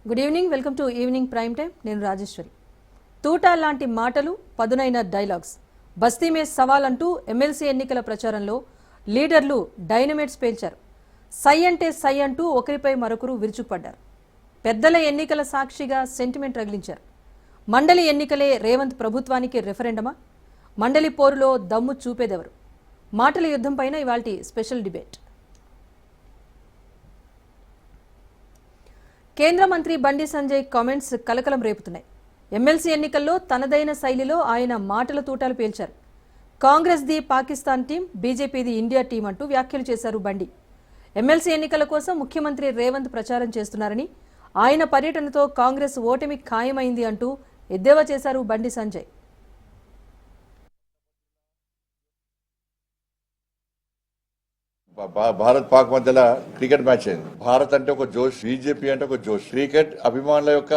Good evening, welcome to evening prime time. నేను రాజేశ్వరి. తూటా లాంటి మాటలు, పదునైన డైలాగ్స్, బస్తీ మే సవాల్ అంటూ ఎమ్మెల్సీ ఎన్నికల ప్రచారంలో లీడర్లు డైనమేట్స్ పేల్చారు. సై అంటే సై అంటూ ఒకరిపై మరొకరు విరుచుకుపడ్డారు. పెద్దల ఎన్నికల సాక్షిగా సెంటిమెంట్ రగిలించారు. మండలి ఎన్నికలే రేవంత్ ప్రభుత్వానికి రెఫరెండమా? మండలి పోరులో దమ్ము చూపేదెవరు? మాటల యుద్ధం పైన ఇవాల్టి స్పెషల్ డిబేట్. కేంద్ర మంత్రి బండి సంజయ్ కామెంట్స్ కలకలం రేపుతున్నాయి. ఎమ్మెల్సీ ఎన్నికల్లో తనదైన శైలిలో ఆయన మాటల తూటాలు పేల్చారు. కాంగ్రెస్ ది పాకిస్తాన్ టీం, బీజేపీది ఇండియా టీం అంటూ వ్యాఖ్యలు చేశారు బండి. ఎమ్మెల్సీ ఎన్నికల కోసం ముఖ్యమంత్రి రేవంత్ ప్రచారం చేస్తున్నారని, ఆయన పర్యటనతో కాంగ్రెస్ ఓటమి ఖాయమైంది అంటూ ఎద్దేవా చేశారు బండి సంజయ్. భారత్ పాక్ మధ్యలో క్రికెట్ మ్యాచ్ అయింది. భారత్ అంటే ఒక జోష్, బీజేపీ అంటే ఒక జోష్. క్రికెట్ అభిమానుల యొక్క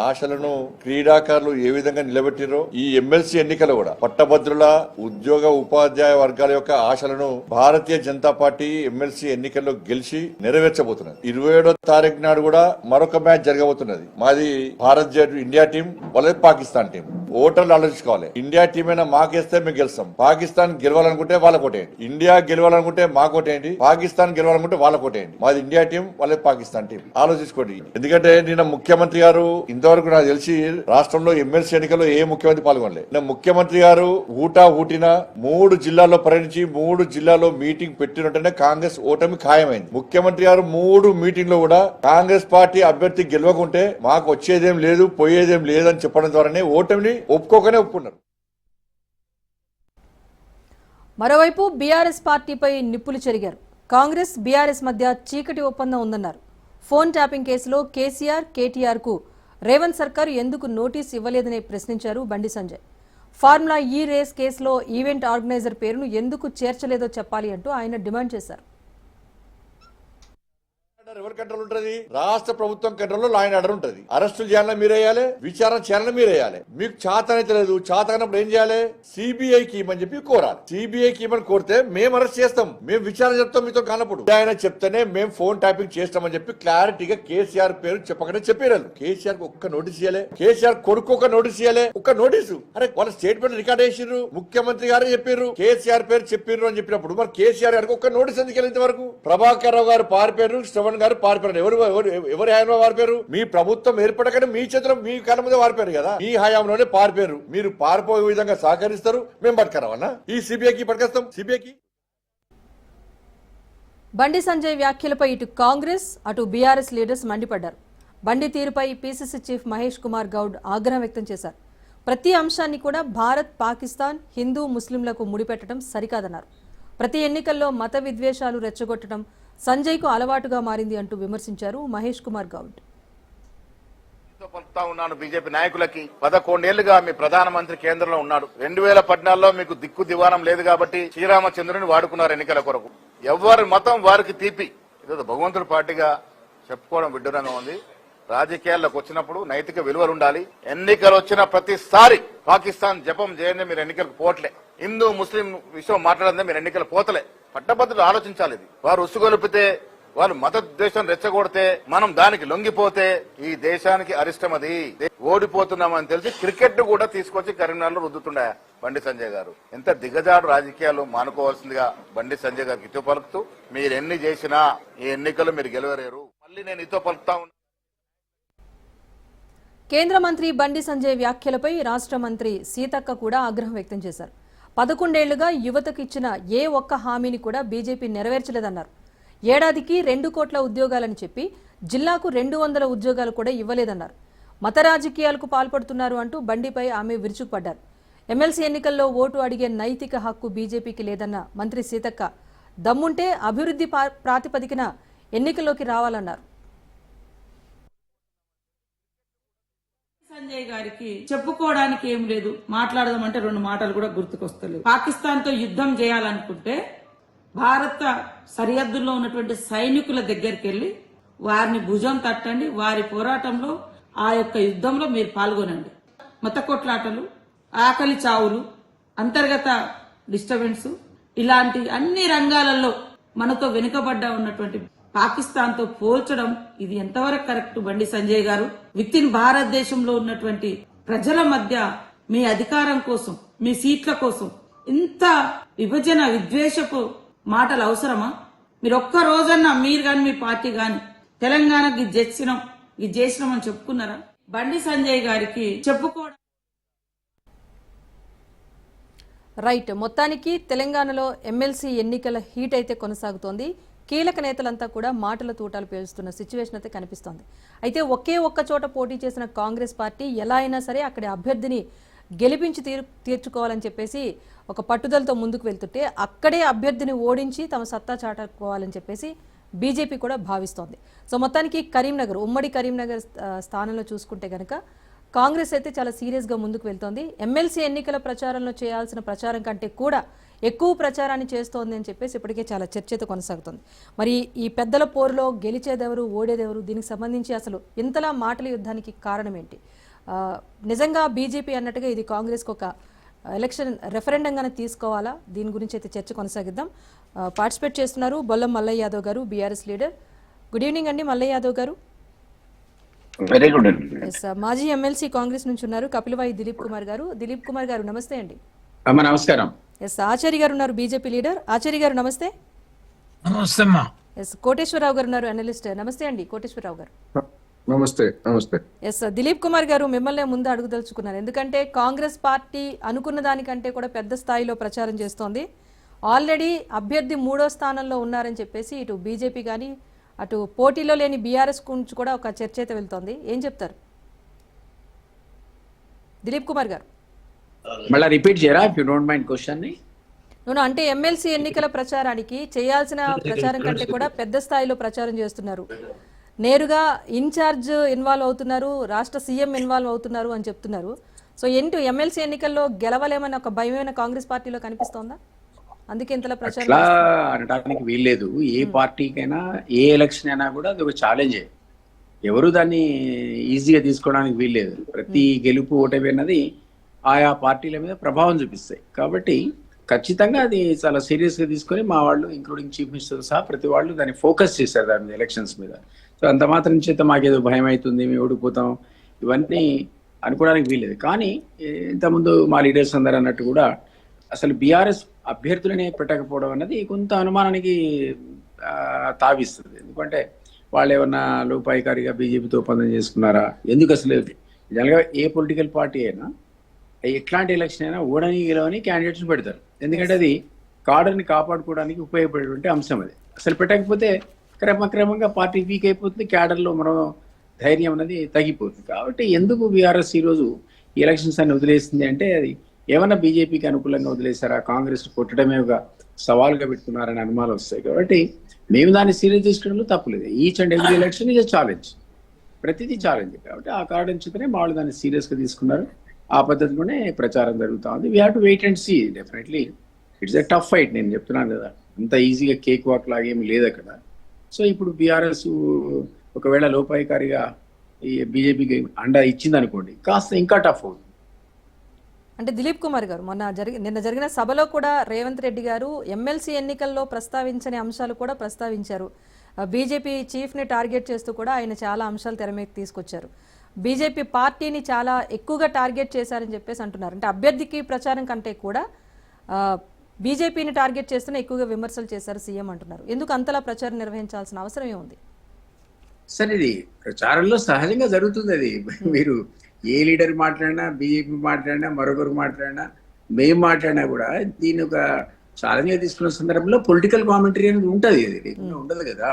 ఆశలను క్రీడాకారులు ఏ విధంగా నిలబెట్టిరో ఈ ఎమ్మెల్సీ ఎన్నికలు కూడా పట్టభద్రుల ఉద్యోగ ఉపాధ్యాయ వర్గాల యొక్క ఆశలను భారతీయ జనతా పార్టీ ఎమ్మెల్సీ ఎన్నికల్లో గెలిచి నెరవేర్చబోతున్నది. 27వ తారీఖు నాడు కూడా మరొక మ్యాచ్ జరగబోతున్నది. మాది భారత్ ఇండియా టీం, వాళ్ళది పాకిస్తాన్ టీం. ఓటర్లు ఆలోచించుకోవాలి. ఇండియా టీం అయినా మాకేస్తే మేము గెలుస్తాం. పాకిస్తాన్ గెలవాలనుకుంటే వాళ్ళకి ఓటేయండి. ఇండియా గెలవాలనుకుంటే మాకు ఓటేయండి. పాకిస్తాన్ గెలవాలనుకుంటే వాళ్ళకి ఓటేయండి. మాది ఇండియా టీం, వాళ్ళది పాకిస్తాన్ టీం. ఆలోచించుకోండి. ఎందుకంటే నిన్న ముఖ్యమంత్రి గారు, ఇంతవరకు నాకు తెలిసి రాష్ట్రంలో ఎమ్మెల్సీ ఎన్నికల్లో ఏ ముఖ్యమంత్రి పాల్గొనలేదు. నిన్న ముఖ్యమంత్రి గారు ఊటా 3 జిల్లాల్లో పర్యటించి 3 జిల్లాల్లో మీటింగ్ పెట్టినట్టునే కాంగ్రెస్ ఓటమి ఖాయమైంది. ముఖ్యమంత్రి గారు 3 మీటింగ్లో కూడా కాంగ్రెస్ పార్టీ అభ్యర్థి గెలవకుంటే మాకు వచ్చేదేం లేదు, పోయేదేం లేదని చెప్పడం ద్వారానే ఓటమిని ఒప్పుకోకనే ఒప్పుకున్నారు. మరోవైపు బీఆర్ఎస్ పార్టీపై నిప్పులు చెరిగారు. కాంగ్రెస్ బీఆర్ఎస్ మధ్య చీకటి ఒప్పందం ఉందన్నారు. ఫోన్ ట్యాపింగ్ కేసులో కేసీఆర్, కేటీఆర్ కు రేవంత్ సర్కారు ఎందుకు నోటీస్ ఇవ్వలేదని ప్రశ్నించారు బండి సంజయ్. ఫార్ములా ఈ రేస్ కేసులో ఈవెంట్ ఆర్గనైజర్ పేరును ఎందుకు చేర్చలేదో చెప్పాలి అంటూ ఆయన డిమాండ్ చేశారు. ఎవరి కంట్రోల్ ఉంటుంది? రాష్ట్ర ప్రభుత్వం కంట్రోల్లో లా అండ్ ఆర్డర్ ఉంటుంది. అరెస్టులు చేయాలని మీరేయాలి, విచారణ చేయాలని మీరేయాలి. మీకు చేతనైతే లేదు. చేతనప్పుడు ఏం చేయాలి? సిబిఐకి ఇవ్వమని చెప్పి కోరాలి. సిబిఐకి ఇవ్వమని కోరితే మేము అరెస్ట్ చేస్తాం, మేము విచారణ చెప్తాం. మీతో కానప్పుడు ఆయన చెప్తేనే మేము ఫోన్ ట్యాపింగ్ చేస్తామని చెప్పి క్లారిటీగా కేసీఆర్ పేరు చెప్పకనే చెప్పారు. కేసీఆర్ ఒక్క నోటీస్ ఇవ్వాలి, కేసీఆర్ కొడుకు ఒక నోటీస్ ఇవ్వాలి. ఒక్క నోటీసు. అరే వాళ్ళ స్టేట్మెంట్ రికార్డ్ చేసిర్రు, ముఖ్యమంత్రి గారు చెప్పారు, కేసీఆర్ పేరు చెప్పారు అని చెప్పినప్పుడు మరి కేసీఆర్ గారికి ఒక్క నోటీస్ ఎందుకు వెళ్ళేంత వరకు? ప్రభాకర్ రావు గారు పారిపోయారు, శ్రవణ్ గారు పారిపోయారు. ఎవరి హయాంలో పారిపోయారు? మీ ప్రభుత్వం ఏర్పడకనే మీ చేతిలో మీ కళ్ళ మీద పారిపోయారు కదా. మీ హయాంలోనే పారిపోయారు. మీరు పారిపోయే విధంగా సహకరిస్తారు, మేము పట్టుకరావన్నా? ఈ సిబిఐకి పట్టుకొస్తాం. సిబిఐకి బండి సంజయ్ వ్యాఖ్యలపై ఇటు కాంగ్రెస్, అటు బీఆర్ఎస్ లీడర్స్ మండిపడ్డారు. బండి తీరుపై పీసీసీ చీఫ్ మహేష్ కుమార్ గౌడ్ ఆగ్రహం వ్యక్తం చేశారు. ప్రతి అంశాన్ని కూడా భారత్, పాకిస్తాన్, హిందూ, ముస్లింలకు ముడిపెట్టడం సరికాదన్నారు. ప్రతి ఎన్నికల్లో మత విద్వేషాలు రెచ్చగొట్టడం సంజయ్కు అలవాటుగా మారింది అంటూ విమర్శించారు మహేష్ కుమార్ గౌడ్. పలుకుతా ఉన్నాను బీజేపీ నాయకులకి. 11 ఏళ్లుగా మీ ప్రధానమంత్రి కేంద్రంలో ఉన్నాడు. 2014లో మీకు దిక్కు దివానం లేదు కాబట్టి శ్రీరామచంద్రుని వాడుకున్నారు ఎన్నికల కొరకు. ఎవరి మతం వారికి తీపి. ఇదో భగవంతుడి పార్టీగా చెప్పుకోవడం విడ్డూరంగా ఉంది. రాజకీయాల్లోకి వచ్చినప్పుడు నైతిక విలువలు ఉండాలి. ఎన్నికలు వచ్చిన ప్రతిసారి పాకిస్తాన్ జపం చేయండి, మీరు ఎన్నికలకు పోవట్లే. హిందూ ముస్లిం విషయం మాట్లాడండి, మీరు ఎన్నికలు పోతలే. పట్టభద్రులు ఆలోచించాలి. ఇది వారు ఉసుగొలిపితే, వాళ్ళు మత ద్వేషం రెచ్చగొడితే, మనం దానికి లొంగిపోతే ఈ దేశానికి అరిష్టం. అది ఓడిపోతున్నామని తెలిసి క్రికెట్ ను కూడా తీసుకొచ్చి కరీంనగర్లో రుద్దుతుండే బండి సంజయ్ గారు. ఎంత దిగజాడు రాజకీయాలు మానుకోవాల్సిందిగా బండి సంజయ్ గారికి ఇతో పలుకుతూ, మీరు ఎన్ని చేసినా ఈ ఎన్నికలు మీరు గెలవలేరు. మళ్ళీ నేను ఇతో పలుకుతా ఉన్నా. కేంద్ర మంత్రి బండి సంజయ్ వ్యాఖ్యలపై రాష్ట్ర మంత్రి సీతక్క కూడా ఆగ్రహం వ్యక్తం చేశారు. 11 ఏళ్లుగా యువతకు ఇచ్చిన ఏ ఒక్క హామీని కూడా బీజేపీ నెరవేర్చలేదన్నారు. ఏడాదికి 2 కోట్ల ఉద్యోగాలని చెప్పి జిల్లాకు 200 ఉద్యోగాలు కూడా ఇవ్వలేదన్నారు. మత రాజకీయాలకు పాల్పడుతున్నారు అంటూ బండిపై ఆమె విరుచుకుపడ్డారు. ఎమ్మెల్సీ ఎన్నికల్లో ఓటు అడిగే నైతిక హక్కు బీజేపీకి లేదన్న మంత్రి సీతక్క, దమ్ముంటే అభివృద్ధి ప్రాతిపదికన ఎన్నికల్లోకి రావాలన్నారు. సంజయ్ గారికి చెప్పుకోవడానికి ఏం లేదు. మాట్లాడదామంటే 2 మాటలు కూడా గుర్తుకొస్తలేవు. పాకిస్తాన్ తో యుద్ధం చేయాలనుకుంటే భారత సరిహద్దుల్లో ఉన్నటువంటి సైనికుల దగ్గరికి వెళ్లి వారిని భుజం తట్టండి, వారి పోరాటంలో ఆ యొక్క యుద్ధంలో మీరు పాల్గొనండి. మత కొట్లాటలు, ఆకలి చావులు, అంతర్గత డిస్టర్బెన్స్, ఇలాంటి అన్ని రంగాలలో మనతో వెనుకబడ్డ ఉన్నటువంటి పాకిస్తాన్ తో పోల్చడం ఇది ఎంతవరకు కరెక్ట్ బండి సంజయ్ గారు? విత్ ఇన్ భారతదేశంలో ఉన్నటువంటి ప్రజల మధ్య మీ అధికారం కోసం, మీ సీట్ల కోసం ఇంత విభజన విద్వేషపు మాటలు అవసరమా? మీరు ఒక్క రోజన్నా మీరు గాని మీ పార్టీ గాని తెలంగాణకి ఇది చేసినాం అని చెప్పుకున్నారా? బండి సంజయ్ గారికి చెప్పుకోవడం రైట్. మొత్తానికి తెలంగాణలో ఎమ్మెల్సీ ఎన్నికల హీట్ అయితే కొనసాగుతోంది. కీలక నేతలంతా కూడా మాటల తూటాలు పేలుస్తున్న సిచ్యువేషన్ అయితే కనిపిస్తోంది. అయితే ఒకే ఒక్క చోట పోటీ చేసిన కాంగ్రెస్ పార్టీ ఎలా అయినా సరే అక్కడి అభ్యర్థిని గెలిపించి తీర్చుకోవాలని చెప్పేసి ఒక పట్టుదలతో ముందుకు వెళ్తుంటే అక్కడే అభ్యర్థిని ఓడించి తమ సత్తా చాటుకోవాలని చెప్పేసి బీజేపీ కూడా భావిస్తోంది. సో మొత్తానికి కరీంనగర్, ఉమ్మడి కరీంనగర్ స్థానంలో చూసుకుంటే కనుక కాంగ్రెస్ అయితే చాలా సీరియస్గా ముందుకు వెళ్తోంది. ఎమ్మెల్సీ ఎన్నికల ప్రచారంలో చేయాల్సిన ప్రచారం కంటే కూడా ఎక్కువ ప్రచారాన్ని చేస్తోంది అని చెప్పేసి ఇప్పటికే చాలా చర్చ కొనసాగుతుంది. మరి ఈ పెద్దల పోరులో గెలిచేదెవరు, ఓడేదెవరు, దీనికి సంబంధించి అసలు ఇంతలా మాటల యుద్ధానికి కారణం ఏంటి? నిజంగా బీజేపీ అన్నట్టుగా ఇది కాంగ్రెస్కి ఒక ఎలక్షన్ రెఫరెండంగానే తీసుకోవాలా? దీని గురించి అయితే చర్చ కొనసాగిద్దాం. పార్టిసిపేట్ చేస్తున్నారు బొల్లం మల్లయ్య యాదవ్ గారు, బీఆర్ఎస్ లీడర్. గుడ్ ఈవినింగ్ అండి మల్లయ్య యాదవ్ గారు. Very good. మాజీ ఎమ్మెల్సీ కాంగ్రెస్ నుంచి ఉన్నారు కపిలవాయి దిలీప్ కుమార్ గారు. దిలీప్ కుమార్ గారు నమస్తే అండి. నమస్కారం. ఎస్ ఆచార్య గారు ఉన్నారు బీజేపీ లీడర్. ఆచార్య గారు నమస్తే. నమస్తే. ఎస్ కోటేశ్వరరావు గారు ఉన్నారు అనలిస్ట్. నమస్తే అండి కోటేశ్వరరావు గారు. నమస్తే. నమస్తే. ఎస్ దిలీప్ కుమార్ గారు, మిమ్మల్ని ముందు అడుగుదలుచుకున్నారు. ఎందుకంటే కాంగ్రెస్ పార్టీ అనుకున్న దానికంటే కూడా పెద్ద స్థాయిలో ప్రచారం చేస్తోంది. ఆల్రెడీ అభ్యర్థి 3వ స్థానంలో ఉన్నారని చెప్పేసి ఇటు బీజేపీ కానీ అటు పోటీలో లేని బీఆర్ఎస్ గురించి కూడా ఒక చర్చ అయితే వెళ్తోంది. ఏం చెప్తారు దిలీప్ కుమార్ గారు? మళ్ళీ రిపీట్ చేయరా if you don't mind question ని. అంటే ఎమ్మెల్సీ ఎన్నికల ప్రచారానికి చేయాల్సిన ప్రచారం కంటే కూడా పెద్ద స్థాయిలో ప్రచారం చేస్తున్నారు. నేరుగా ఇన్ఛార్జ్ ఇన్వాల్వ్ అవుతున్నారు, రాష్ట్ర సీఎం ఇన్వాల్వ్ అవుతున్నారు అని చెప్తున్నారు. సో ఏంటో ఎమ్మెల్సీ ఎన్నికల్లో గెలవలేమని ఒక భయమైన కాంగ్రెస్ పార్టీలో కనిపిస్తోందా? అందుకే ఇంతలా ప్రచారం అట్లా అనడానికి వీల్లేదు. ఏ పార్టీకైనా ఏ ఎలక్షన్ అయినా కూడా అది ఒక ఛాలెంజే. ఎవరు దాన్ని ఈజీగా తీసుకోవడానికి వీల్లేదు. ప్రతి గెలుపు ఓటమి అన్నది ఆయా పార్టీల మీద ప్రభావం చూపిస్తాయి. కాబట్టి ఖచ్చితంగా అది చాలా సీరియస్ గా తీసుకొని మా వాళ్ళు ఇంక్లూడింగ్ చీఫ్ మినిస్టర్ సహా ప్రతి వాళ్ళు దాన్ని ఫోకస్ చేశారు దాని మీద, ఎలక్షన్స్ మీద. సో అంత మాత్రం చేత మాకేదో భయం అవుతుంది, మేము ఓడిపోతాం, ఇవన్నీ అనుకోవడానికి వీల్లేదు. కానీ ఇంతకుముందు మా లీడర్స్ అందరూ అన్నట్టు కూడా అసలు బీఆర్ఎస్ అభ్యర్థులనే పెట్టకపోవడం అన్నది కొంత అనుమానానికి తావిస్తుంది. ఎందుకంటే వాళ్ళు ఏమన్నా లోపాయికారిగా బీజేపీతో ఒప్పందం చేసుకున్నారా? ఎందుకు అసలు జనరల్గా ఏ పొలిటికల్ పార్టీ అయినా ఎట్లాంటి ఎలక్షన్ అయినా ఓడని గెలవని క్యాండిడేట్స్ పెడతారు. ఎందుకంటే అది కాడర్ని కాపాడుకోవడానికి ఉపయోగపడేటువంటి అంశం. అది అసలు పెట్టకపోతే క్రమక్రమంగా పార్టీ వీక్ అయిపోతుంది, క్యాడర్లో మరో ధైర్యం అనేది తగ్గిపోతుంది. కాబట్టి ఎందుకు బీఆర్ఎస్ ఈరోజు ఈ ఎలక్షన్స్ అన్ని వదిలేసింది అంటే అది ఏమన్నా బీజేపీకి అనుకూలంగా వదిలేశారా, కాంగ్రెస్ కొట్టడమే ఒక సవాల్గా పెట్టుకున్నారని అనుమానాలు వస్తాయి. కాబట్టి మేము దాన్ని సీరియస్ తీసుకోవడంలో తప్పులేదు. Each and every election is a challenge, ప్రతిదీ ఛాలెంజ్. కాబట్టి ఆ కారణం చేతనే వాళ్ళు దాన్ని సీరియస్గా తీసుకున్నారు. ఆ పద్ధతిలోనే ప్రచారం జరుగుతూ ఉంది. We have to wait and see. Definitely it's a tough fight. నేను చెప్తున్నాను కదా, అంత ఈజీగా కేక్ వాక్ లాగా ఏమి లేదు అక్కడ. సో ఇప్పుడు బీఆర్ఎస్ ఒకవేళ లోపాయికారిగా ఈ బీజేపీకి అండ ఇచ్చింది అనుకోండి, కాస్త ఇంకా టఫ్ అవుతుంది. అంటే దిలీప్ కుమార్ గారు నిన్న జరిగిన సభలో కూడా రేవంత్ రెడ్డి గారు ఎమ్మెల్సీ ఎన్నికల్లో ప్రస్తావించని అంశాలు కూడా ప్రస్తావించారు. బీజేపీ చీఫ్ని టార్గెట్ చేస్తూ కూడా ఆయన చాలా అంశాలు తెర మీదకి తీసుకొచ్చారు. బీజేపీ పార్టీని చాలా ఎక్కువగా టార్గెట్ చేశారని చెప్పేసి అంటున్నారు. అంటే అభ్యర్థికి ప్రచారం కంటే కూడా బీజేపీని టార్గెట్ చేస్తూనే ఎక్కువగా విమర్శలు చేశారు సీఎం అంటున్నారు. ఎందుకు అంతలా ప్రచారం నిర్వహించాల్సిన అవసరం ఏముంది? సరే, ఇది ప్రచారంలో సహజంగా జరుగుతుంది. అది మీరు ఏ లీడర్ మాట్లాడినా, బీజేపీ మాట్లాడినా, మరొకరు మాట్లాడినా, మేము మాట్లాడినా కూడా దీన్ని ఒక ఛాలెంజ్గా తీసుకున్న సందర్భంలో పొలిటికల్ కామెంటరీ అనేది ఉంటుంది. అది లేకుండా ఉండదు కదా.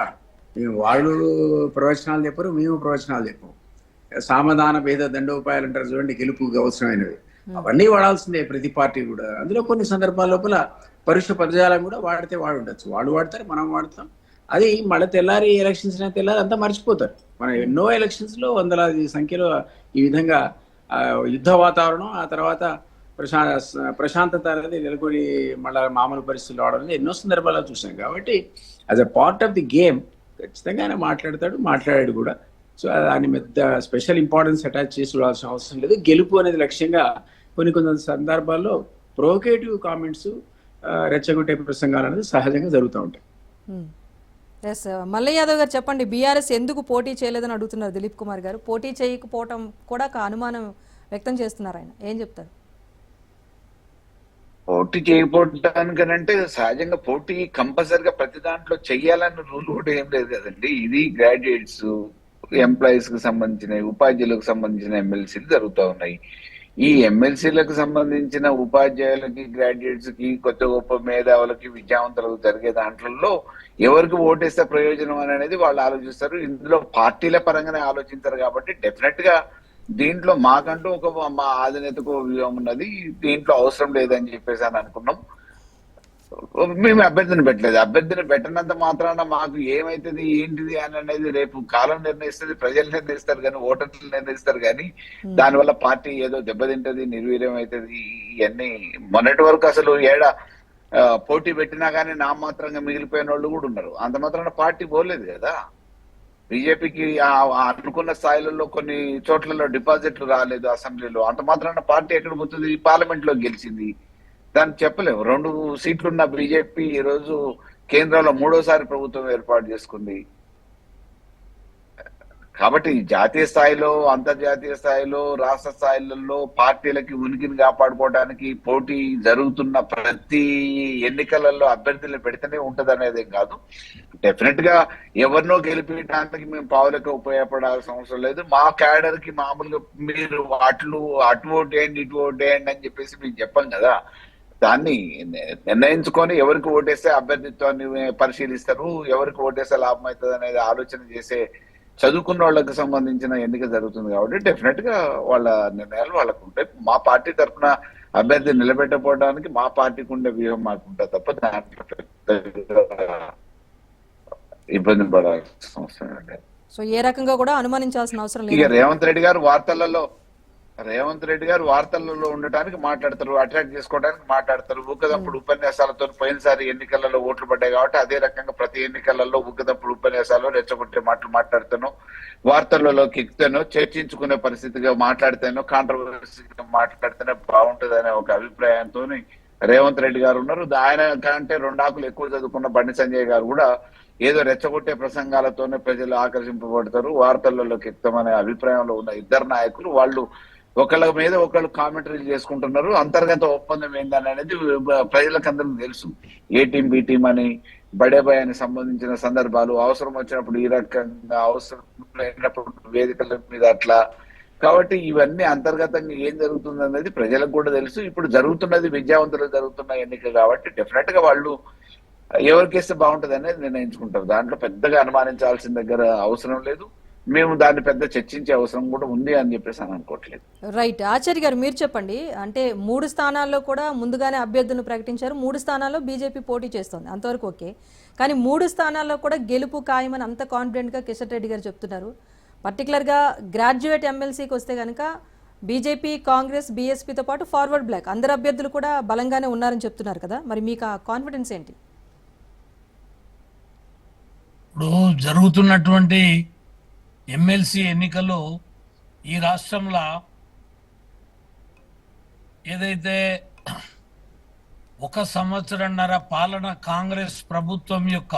మేము వాళ్ళు ప్రవచనాలు చెప్పరు, మేము ప్రవచనాలు చెప్పము. సామధాన భేద దండోపాయాలు అంటారు చూడండి, గెలుపుకి అవసరమైనవి అవన్నీ వాడాల్సిందే ప్రతి పార్టీ కూడా. అందులో కొన్ని సందర్భాల లోపల పరుష పదజాలం కూడా వాడితే వాడుండొచ్చు. వాళ్ళు వాడతారు, మనం వాడతాం. అది మళ్ళీ తెల్లారి ఎలక్షన్స్ తెల్లారి అంతా మర్చిపోతారు. మనం ఎన్నో ఎలక్షన్స్ లో వందలాది సంఖ్యలో ఈ విధంగా యుద్ధ వాతావరణం, ఆ తర్వాత ప్రశాంతత అనేది నెలకొని మళ్ళీ మామూలు పరిస్థితులు రావడం ఎన్నో సందర్భాల్లో చూసాం. కాబట్టి as a part of the game ఖచ్చితంగా ఆయన మాట్లాడాడు కూడా. సో దాని పెద్ద స్పెషల్ ఇంపార్టెన్స్ అటాచ్ చేసి చూడాల్సిన అవసరం లేదు. గెలుపు అనేది లక్ష్యంగా కొన్ని సందర్భాల్లో ప్రొవోకేటివ్ కామెంట్స్, రెచ్చగొట్టే ప్రసంగాలు అనేది సహజంగా జరుగుతూ ఉంటాయి. ఎస్ మల్లయ్య యాదవ్ గారు చెప్పండి, బీఆర్ఎస్ ఎందుకు పోటీ చేయలేదని అడుగుతున్నారు దిలీప్ కుమార్ గారు. పోటీ చేయకపోవటం కూడా ఒక అనుమానం వ్యక్తం చేస్తున్నారు ఆయన, ఏం చెప్తారు? పోటీ చేయకపోవడానికనంటే సహజంగా పోటీ కంపల్సరిగా ప్రతి దాంట్లో చెయ్యాలన్న రూల్ కూడా ఏం లేదు కదండి. ఇది గ్రాడ్యుయేట్స్, ఎంప్లాయీస్ కి సంబంధించిన, ఉపాధ్యాయులకు సంబంధించిన ఎమ్మెల్సీలు జరుగుతూ ఉన్నాయి. ఈ ఎమ్మెల్సీలకు సంబంధించిన ఉపాధ్యాయులకి, గ్రాడ్యుయేట్స్ కి, కొత్త గొప్ప మేధావులకి, విద్యావంతులకు జరిగే దాంట్లో ఎవరికి ఓటేస్తే ప్రయోజనం అనేది వాళ్ళు ఆలోచిస్తారు. ఇందులో పార్టీల పరంగానే ఆలోచించారు కాబట్టి డెఫినెట్ గా దీంట్లో మాకంటూ మా అధినేతకు వ్యూహం ఉన్నది, దీంట్లో అవసరం లేదని చెప్పేసి అని అనుకున్నాం. మేము అభ్యర్థిని పెట్టలేదు. అభ్యర్థిని పెట్టినంత మాత్రాన మాకు ఏమైతుంది ఏంటిది అని అనేది రేపు కాలం నిర్ణయిస్తుంది, ప్రజలు నిర్ణయిస్తారు కానీ, ఓటర్లు నిర్ణయిస్తారు కానీ దానివల్ల పార్టీ ఏదో దెబ్బతింటది, నిర్వీర్యం అవుతుంది. ఇవన్నీ మొన్నటి వరకు అసలు పోటీ పెట్టినా కానీ నా మాత్రంగా మిగిలిపోయిన వాళ్ళు కూడా ఉన్నారు. అంత మాత్రాన పార్టీ పోలేదు కదా. బీజేపీకి అనుకున్న స్థాయిలలో కొన్ని చోట్లలో డిపాజిట్లు రాలేదు అసెంబ్లీలో, అంత మాత్రాన పార్టీ ఎక్కడ పోతుంది? పార్లమెంట్ లో గెలిచింది, దాన్ని చెప్పలేము. 2 సీట్లున్న బీజేపీ ఈ రోజు కేంద్రంలో 3వసారి ప్రభుత్వం ఏర్పాటు చేసుకుంది. కాబట్టి జాతీయ స్థాయిలో, అంతర్జాతీయ స్థాయిలో, రాష్ట్ర స్థాయిలలో పార్టీలకి ఉనికిని కాపాడుకోవడానికి పోటీ జరుగుతున్న ప్రతి ఎన్నికలలో అభ్యర్థులు పెడితేనే ఉంటది అనేది కాదు. డెఫినెట్ గా ఎవరినో గెలిపించడానికి మేము పావులకు ఉపయోగపడాల్సిన అవసరం లేదు. మా క్యాడర్ కి మామూలుగా మీరు అటు ఓటేయండి, ఇటు ఓటేయండి అని చెప్పేసి మేము చెప్పాం కదా. దాన్ని నిర్ణయించుకొని ఎవరికి ఓటేస్తే అభ్యర్థిత్వాన్ని పరిశీలిస్తారు, ఎవరికి ఓటేస్తే లాభం అవుతుంది అనేది ఆలోచన చేసే చదువుకున్న వాళ్ళకి సంబంధించిన ఎన్నిక జరుగుతుంది కాబట్టి డెఫినెట్ గా వాళ్ళ నిర్ణయాలు వాళ్ళకు ఉంటాయి. మా పార్టీ తరఫున అభ్యర్థి నిలబెట్టకపోవడానికి మా పార్టీకి ఉండే వ్యూహం మాకు ఉంటుంది తప్ప దాంట్లో ఇబ్బంది పడాల్సిన అవసరం లేదు. సో ఏ రకంగా కూడా అనుమానించాల్సిన అవసరం ఇక లేదు. రేవంత్ రెడ్డి గారు వార్తలలో ఉండటానికి మాట్లాడతారు, అట్రాక్ట్ చేసుకోవడానికి మాట్లాడతారు. ఊకదప్పుడు ఉపన్యాసాలతో పోయినసారి ఎన్నికలలో ఓట్లు పడ్డాయి కాబట్టి అదే రకంగా ప్రతి ఎన్నికలలో ఊకదప్పుడు ఉపన్యాసాలు, రెచ్చగొట్టే మాటలు మాట్లాడతాను, వార్తలలో ఎక్కుతానో, చర్చించుకునే పరిస్థితిగా మాట్లాడితేనో, కాంట్రవర్సీగా మాట్లాడితేనే బాగుంటుంది అనే ఒక అభిప్రాయంతో రేవంత్ రెడ్డి గారు ఉన్నారు. ఆయన కంటే 2 ఆకులు ఎక్కువ చదువుకున్న బండి సంజయ్ గారు కూడా ఏదో రెచ్చగొట్టే ప్రసంగాలతోనే ప్రజలు ఆకర్షింపబడతారు, వార్తలలోకి ఎక్కుతామనే అభిప్రాయంలో ఉన్న ఇద్దరు నాయకులు వాళ్ళు ఒకళ్ళ మీద ఒకళ్ళు కామెంటరీలు చేసుకుంటున్నారు. అంతర్గత ఒప్పందం ఏందని అనేది ప్రజలకు అందరికీ తెలుసు. ఏ టీం బి టీం అని, బడేబాయ్ అని సంబంధించిన సందర్భాలు, అవసరం వచ్చినప్పుడు ఈ రకంగా, అవసరం లేనప్పుడు వేదికల మీద అట్లా. కాబట్టి ఇవన్నీ అంతర్గతంగా ఏం జరుగుతుంది అనేది ప్రజలకు కూడా తెలుసు. ఇప్పుడు జరుగుతున్నది విద్యావంతులకు జరుగుతున్న ఎన్నిక కాబట్టి డెఫినెట్ గా వాళ్ళు ఎవరికేస్తే బాగుంటుంది అనేది నిర్ణయించుకుంటారు. దాంట్లో పెద్దగా అనుమానించాల్సిన దగ్గర అవసరం లేదు. మేము దాన్ని పెద్ద చర్చించే అవసరం కూడా ఉంది అని చెప్పేసి అని అనుకోవట్లేదు. రైట్. ఆచార్య గారు మీరు చెప్పండి, అంటే 3 స్థానాల్లో కూడా ముందుగానే అభ్యర్థులను ప్రకటించారు, 3 స్థానాల్లో బీజేపీ పోటీ చేస్తోంది, అంతవరకు ఓకే. కానీ 3 స్థానాల్లో కూడా గెలుపు ఖాయమని అంత కాన్ఫిడెంట్గా కిషన్ రెడ్డి గారు చెప్తున్నారు. పర్టికులర్గా గ్రాడ్యుయేట్ ఎమ్మెల్సీకి వస్తే కనుక బీజేపీ, కాంగ్రెస్, బీఎస్పీతో పాటు ఫార్వర్డ్ బ్లాక్ అందరు అభ్యర్థులు కూడా బలంగానే ఉన్నారని చెప్తున్నారు కదా, మరి మీకు ఆ కాన్ఫిడెన్స్ ఏంటి? ఇప్పుడు జరుగుతున్నటువంటి ఎమ్మెల్సీ ఎన్నికల్లో ఈ రాష్ట్రంలో ఏదైతే 1 సంవత్సరంన్నర పాలన కాంగ్రెస్ ప్రభుత్వం యొక్క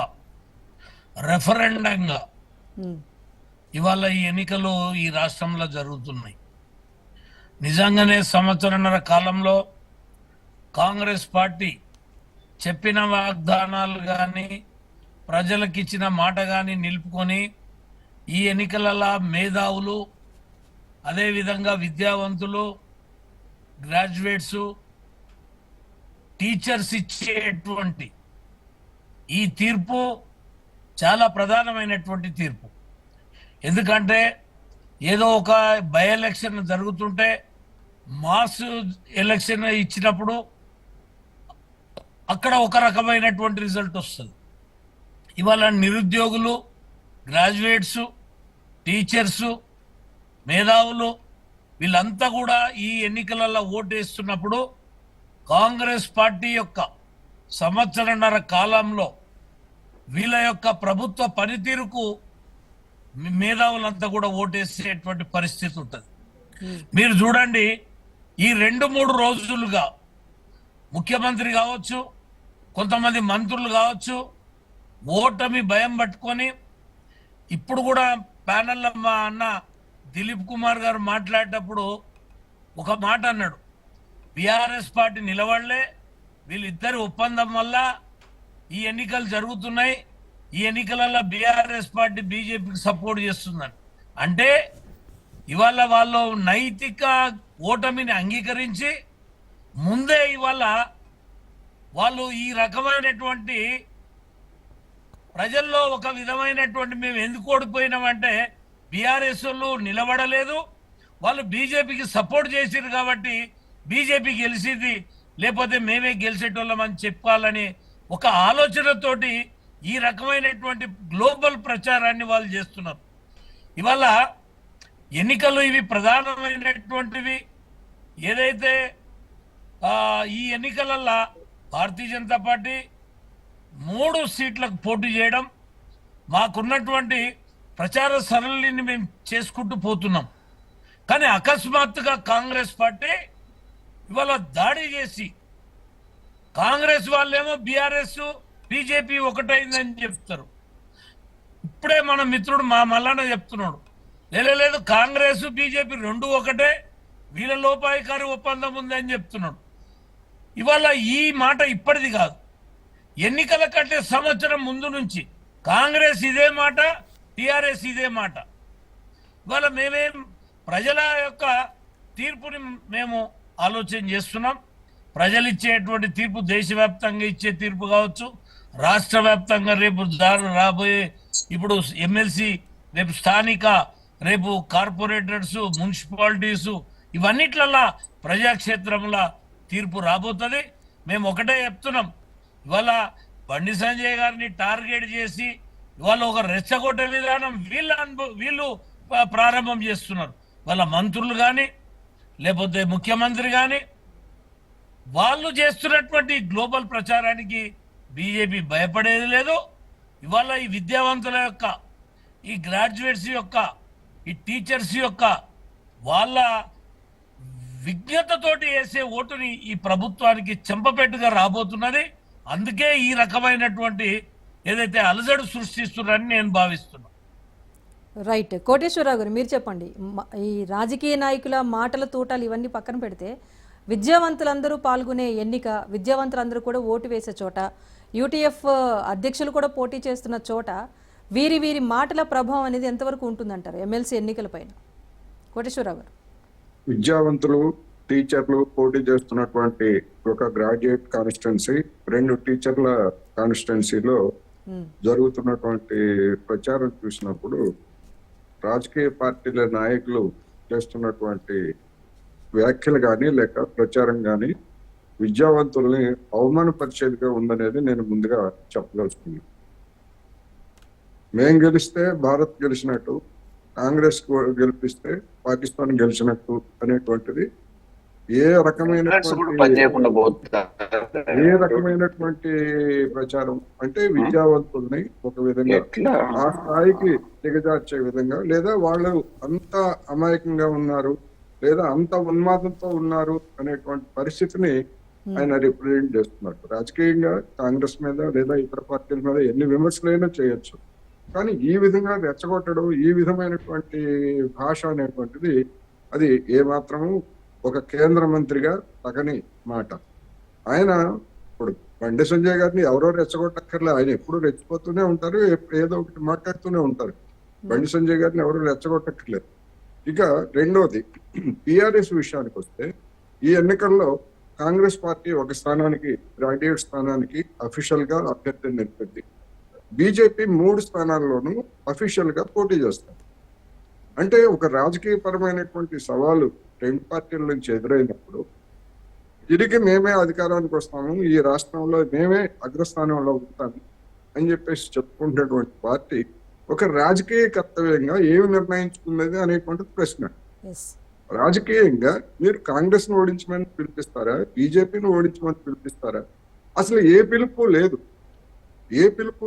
రెఫరెండంగా ఇవాళ ఈ ఎన్నికలు ఈ రాష్ట్రంలో జరుగుతున్నాయి. నిజంగానే సంవత్సరంన్నర కాలంలో కాంగ్రెస్ పార్టీ చెప్పిన వాగ్దానాలు కానీ, ప్రజలకు ఇచ్చిన మాట కానీ నిలుపుకొని ఈ ఎన్నికలలో మేధావులు, అదేవిధంగా విద్యావంతులు, గ్రాడ్యుయేట్స్, టీచర్స్ ఇచ్చేటువంటి ఈ తీర్పు చాలా ప్రధానమైనటువంటి తీర్పు. ఎందుకంటే ఏదో ఒక బై ఎలక్షన్ జరుగుతుంటే మాస్ ఎలక్షన్ ఇచ్చినప్పుడు అక్కడ ఒక రకమైనటువంటి రిజల్ట్ వస్తుంది. ఇవాళ నిరుద్యోగులు, గ్రాడ్యుయేట్స్, టీచర్స్, మేధావులు వీళ్ళంతా కూడా ఈ ఎన్నికలలో ఓటేస్తున్నప్పుడు కాంగ్రెస్ పార్టీ యొక్క సంవత్సరంన్నర కాలంలో వీళ్ళ యొక్క ప్రభుత్వ పనితీరుకు మేధావులంతా కూడా ఓటేసేటువంటి పరిస్థితి ఉంటుంది. మీరు చూడండి, ఈ 2-3 రోజులుగా ముఖ్యమంత్రి కావచ్చు, కొంతమంది మంత్రులు కావచ్చు, ఓటమి భయం పట్టుకొని ఇప్పుడు కూడా ప్యానెల్లో మా అన్న దిలీప్ కుమార్ గారు మాట్లాడేటప్పుడు ఒక మాట అన్నాడు, బీఆర్ఎస్ పార్టీ నిలబడలే, వీళ్ళిద్దరి ఒప్పందం వల్ల ఈ ఎన్నికలు జరుగుతున్నాయి, ఈ ఎన్నికలలో బీఆర్ఎస్ పార్టీ బీజేపీకి సపోర్ట్ చేస్తుందని. అంటే ఇవాళ వాళ్ళు నైతిక ఓటమిని అంగీకరించి ముందే ఇవాళ వాళ్ళు ఈ రకమైనటువంటి ప్రజల్లో ఒక విధమైనటువంటి మేము ఎందుకు ఓడిపోయినామంటే బీఆర్ఎస్ వాళ్ళు నిలబడలేదు, వాళ్ళు బీజేపీకి సపోర్ట్ చేసిరు కాబట్టి బీజేపీ గెలిచింది, లేకపోతే మేమే గెలిచేటోళ్ళం అని చెప్పాలని ఒక ఆలోచనతోటి ఈ రకమైనటువంటి గ్లోబల్ ప్రచారాన్ని వాళ్ళు చేస్తున్నారు. ఇవాళ ఎన్నికలు ఇవి ప్రధానమైనటువంటివి. ఏదైతే ఈ ఎన్నికలల్లో భారతీయ జనతా పార్టీ 3 సీట్లకు పోటీ చేయడం, మాకున్నటువంటి ప్రచార సరళిని మేము చేసుకుంటూ పోతున్నాం. కానీ అకస్మాత్తుగా కాంగ్రెస్ పార్టీ ఇవాళ దాడి చేసి, కాంగ్రెస్ వాళ్ళేమో బీఆర్ఎస్ బీజేపీ ఒకటైందని చెప్తారు. ఇప్పుడే మన మిత్రుడు మా మల్లన్న చెప్తున్నాడు, లేదు కాంగ్రెస్ బీజేపీ 2 ఒకటే, వీళ్ళ లోపాయికారి ఒప్పందం ఉందని చెప్తున్నాడు. ఇవాళ ఈ మాట ఇప్పటిది కాదు, ఎన్నికల కంటే సంవత్సరం ముందు నుంచి కాంగ్రెస్ ఇదే మాట, టిఆర్ఎస్ ఇదే మాట. ఇవాళ మేమేం ప్రజల యొక్క తీర్పుని మేము ఆలోచన చేస్తున్నాం. ప్రజలు ఇచ్చేటువంటి తీర్పు దేశవ్యాప్తంగా ఇచ్చే తీర్పు కావచ్చు, రాష్ట్ర వ్యాప్తంగా రేపు రాబోయే ఇప్పుడు ఎమ్మెల్సీ, రేపు స్థానిక, రేపు కార్పొరేటర్స్, మున్సిపాలిటీస్, ఇవన్నిట్లల్లా ప్రజాక్షేత్రంలో తీర్పు రాబోతుంది. మేము ఒకటే చెప్తున్నాం, ఇవాళ బండి సంజయ్ గారిని టార్గెట్ చేసి ఇవాళ ఒక రెచ్చగొట్టే విధానం వీళ్ళు ప్రారంభం చేస్తున్నారు. వాళ్ళ మంత్రులు కానీ లేకపోతే ముఖ్యమంత్రి కానీ వాళ్ళు చేస్తున్నటువంటి గ్లోబల్ ప్రచారానికి బీజేపీ భయపడేది లేదు. ఇవాళ ఈ విద్యావంతుల యొక్క, ఈ గ్రాడ్యుయేట్స్ యొక్క, ఈ టీచర్స్ యొక్క వాళ్ళ విజ్ఞతతోటి వేసే ఓటుని ఈ ప్రభుత్వానికి చెంపపెట్టుగా రాబోతున్నది. అందుకే ఈ రకమైనటువంటి ఏదైతే అలజడు సృష్టిస్తున్నారని నేను భావిస్తున్నాను. రైట్. కోటేశ్వరరావు గారు మీరు చెప్పండి, ఈ రాజకీయ నాయకుల మాటల తూటాలు ఇవన్నీ పక్కన పెడితే విద్యావంతులందరూ పాల్గొనే ఎన్నిక, విద్యావంతులందరూ కూడా ఓటు వేసే చోట, యూటీఎఫ్ అధ్యక్షులు కూడా పోటీ చేస్తున్న చోట వీరి మాటల ప్రభావం అనేది ఎంతవరకు ఉంటుందంటారు ఎమ్మెల్సీ ఎన్నికల పైన? కోటేశ్వరరావు గారు. విద్యావంతులు, టీచర్లు పోటీ చేస్తున్నటువంటి ఒక గ్రాడ్యుయేట్ కాన్స్టిట్యున్సీ, 2 టీచర్ల కాన్స్టిట్యున్సీలో జరుగుతున్నటువంటి ప్రచారం చూసినప్పుడు రాజకీయ పార్టీల నాయకులు చేస్తున్నటువంటి వ్యాఖ్యలు కానీ లేక ప్రచారం కానీ విద్యావంతుల్ని అవమానపరిచేదిగా ఉందనేది నేను ముందుగా చెప్పదలుచుకున్నాను. మేం గెలిస్తే భారత్ గెలిచినట్టు, కాంగ్రెస్ గెలిపిస్తే పాకిస్తాన్ గెలిచినట్టు అనేటువంటిది ఏ రకమైనటువంటి ప్రచారం అంటే విద్యావంతుల్ని ఒక విధంగా ఆ స్థాయికి దిగజార్చే విధంగా, లేదా వాళ్ళు అంత అమాయకంగా ఉన్నారు లేదా అంత ఉన్మాదంతో ఉన్నారు అనేటువంటి పరిస్థితిని ఆయన రిప్రజెంట్ చేస్తున్నారు. రాజకీయంగా కాంగ్రెస్ మీద లేదా ఇతర పార్టీల మీద ఎన్ని విమర్శలైనా చేయొచ్చు, కానీ ఈ విధంగా రెచ్చగొట్టడం, ఈ విధమైనటువంటి భాష అనేటువంటిది అది ఏమాత్రము ఒక కేంద్ర మంత్రిగా తగని మాట. ఆయన ఇప్పుడు బండి సంజయ్ గారిని ఎవరో రెచ్చగొట్టక్కర్లే, ఆయన ఎప్పుడు రెచ్చిపోతూనే ఉంటారు, ఏదో ఒకటి మాట్లాడుతూనే ఉంటారు. బండి సంజయ్ గారిని ఎవరో రెచ్చగొట్టక్కర్లేదు. ఇక రెండోది, టిఆర్ఎస్ విషయానికి వస్తే ఈ ఎన్నికల్లో కాంగ్రెస్ పార్టీ ఒక స్థానానికి, గ్రాడ్యుయేట్ స్థానానికి అఫీషియల్ గా అభ్యర్థిని నిలిపింది. బీజేపీ 3 స్థానాల్లోనూ అఫీషియల్ గా పోటీ చేస్తారు. అంటే ఒక రాజకీయ పరమైనటువంటి సవాలు 2 పార్టీల నుంచి ఎదురైనప్పుడు తిరిగి మేమే అధికారానికి వస్తాము, ఈ రాష్ట్రంలో మేమే అగ్రస్థానంలో ఉంటాము అని చెప్పేసి చెప్పుకుంటున్నటువంటి పార్టీ ఒక రాజకీయ కర్తవ్యంగా ఏమి నిర్ణయించుకున్నది అనేటువంటి ప్రశ్న. రాజకీయంగా మీరు కాంగ్రెస్ ను ఓడించమని పిలిపిస్తారా, బీజేపీని ఓడించమని పిలిపిస్తారా? అసలు ఏ పిలుపు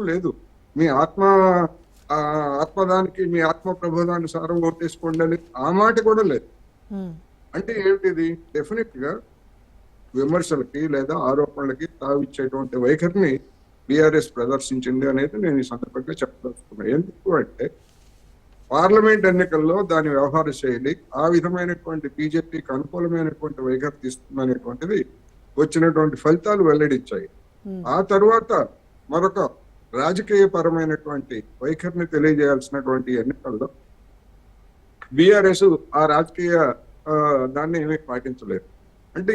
లేదు. మీ ఆత్మదానికి, మీ ఆత్మ ప్రబోధానుసారం ఓటేసుకోండి అని ఆ మాట కూడా లేదు. అంటే ఏంటిది? డెఫినెట్ గా విమర్శలకి లేదా ఆరోపణలకి తావిచ్చేటువంటి వైఖరిని బీఆర్ఎస్ ప్రదర్శించింది అనేది నేను ఈ సందర్భంగా చెప్పదలుచుకున్నాను. ఎందుకు అంటే పార్లమెంట్ ఎన్నికల్లో దాని వ్యవహార శైలి ఆ విధమైనటువంటి బీజేపీకి అనుకూలమైనటువంటి వైఖరి తీసుకుందనేటువంటిది వచ్చినటువంటి ఫలితాలు వెల్లడించాయి. ఆ తరువాత మరొక రాజకీయ పరమైనటువంటి వైఖరిని తెలియజేయాల్సినటువంటి ఎన్నికల్లో బీఆర్ఎస్ ఆ రాజకీయ దాన్ని ఏమీ పాటించలేదు. అంటే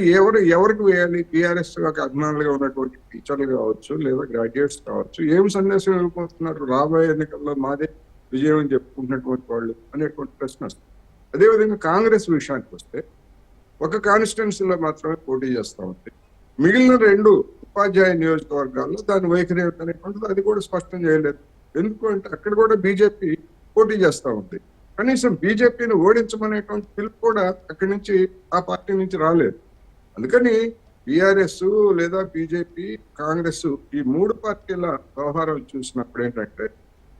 ఎవరికి వేయాలి? బీఆర్ఎస్ అభిమానులుగా ఉన్నటువంటి టీచర్లు కావచ్చు, లేదా గ్రాడ్యుయేట్స్ కావచ్చు, ఏం సందేశం ఇవ్వబోతున్నారు? రాబోయే ఎన్నికల్లో మాదే విజయం అని చెప్పుకుంటున్నటువంటి వాళ్ళు అనేటువంటి ప్రశ్న వస్తుంది. అదేవిధంగా కాంగ్రెస్ విషయానికి వస్తే ఒక కాన్స్టిట్యున్సీలో మాత్రమే పోటీ చేస్తూ ఉంది. మిగిలిన 2 ఉపాధ్యాయ నియోజకవర్గాల్లో దాని వైఖరి అనేటువంటిది అది కూడా స్పష్టం చేయలేదు. ఎందుకు అంటే అక్కడ కూడా బీజేపీ పోటీ చేస్తూ ఉంది. కనీసం బీజేపీని ఓడించమనేటువంటి పిలుపు కూడా అక్కడి నుంచి ఆ పార్టీ నుంచి రాలేదు. అందుకని బీఆర్ఎస్ లేదా బీజేపీ, కాంగ్రెస్ ఈ 3 పార్టీల వ్యవహారాలు చూసినప్పుడు ఏంటంటే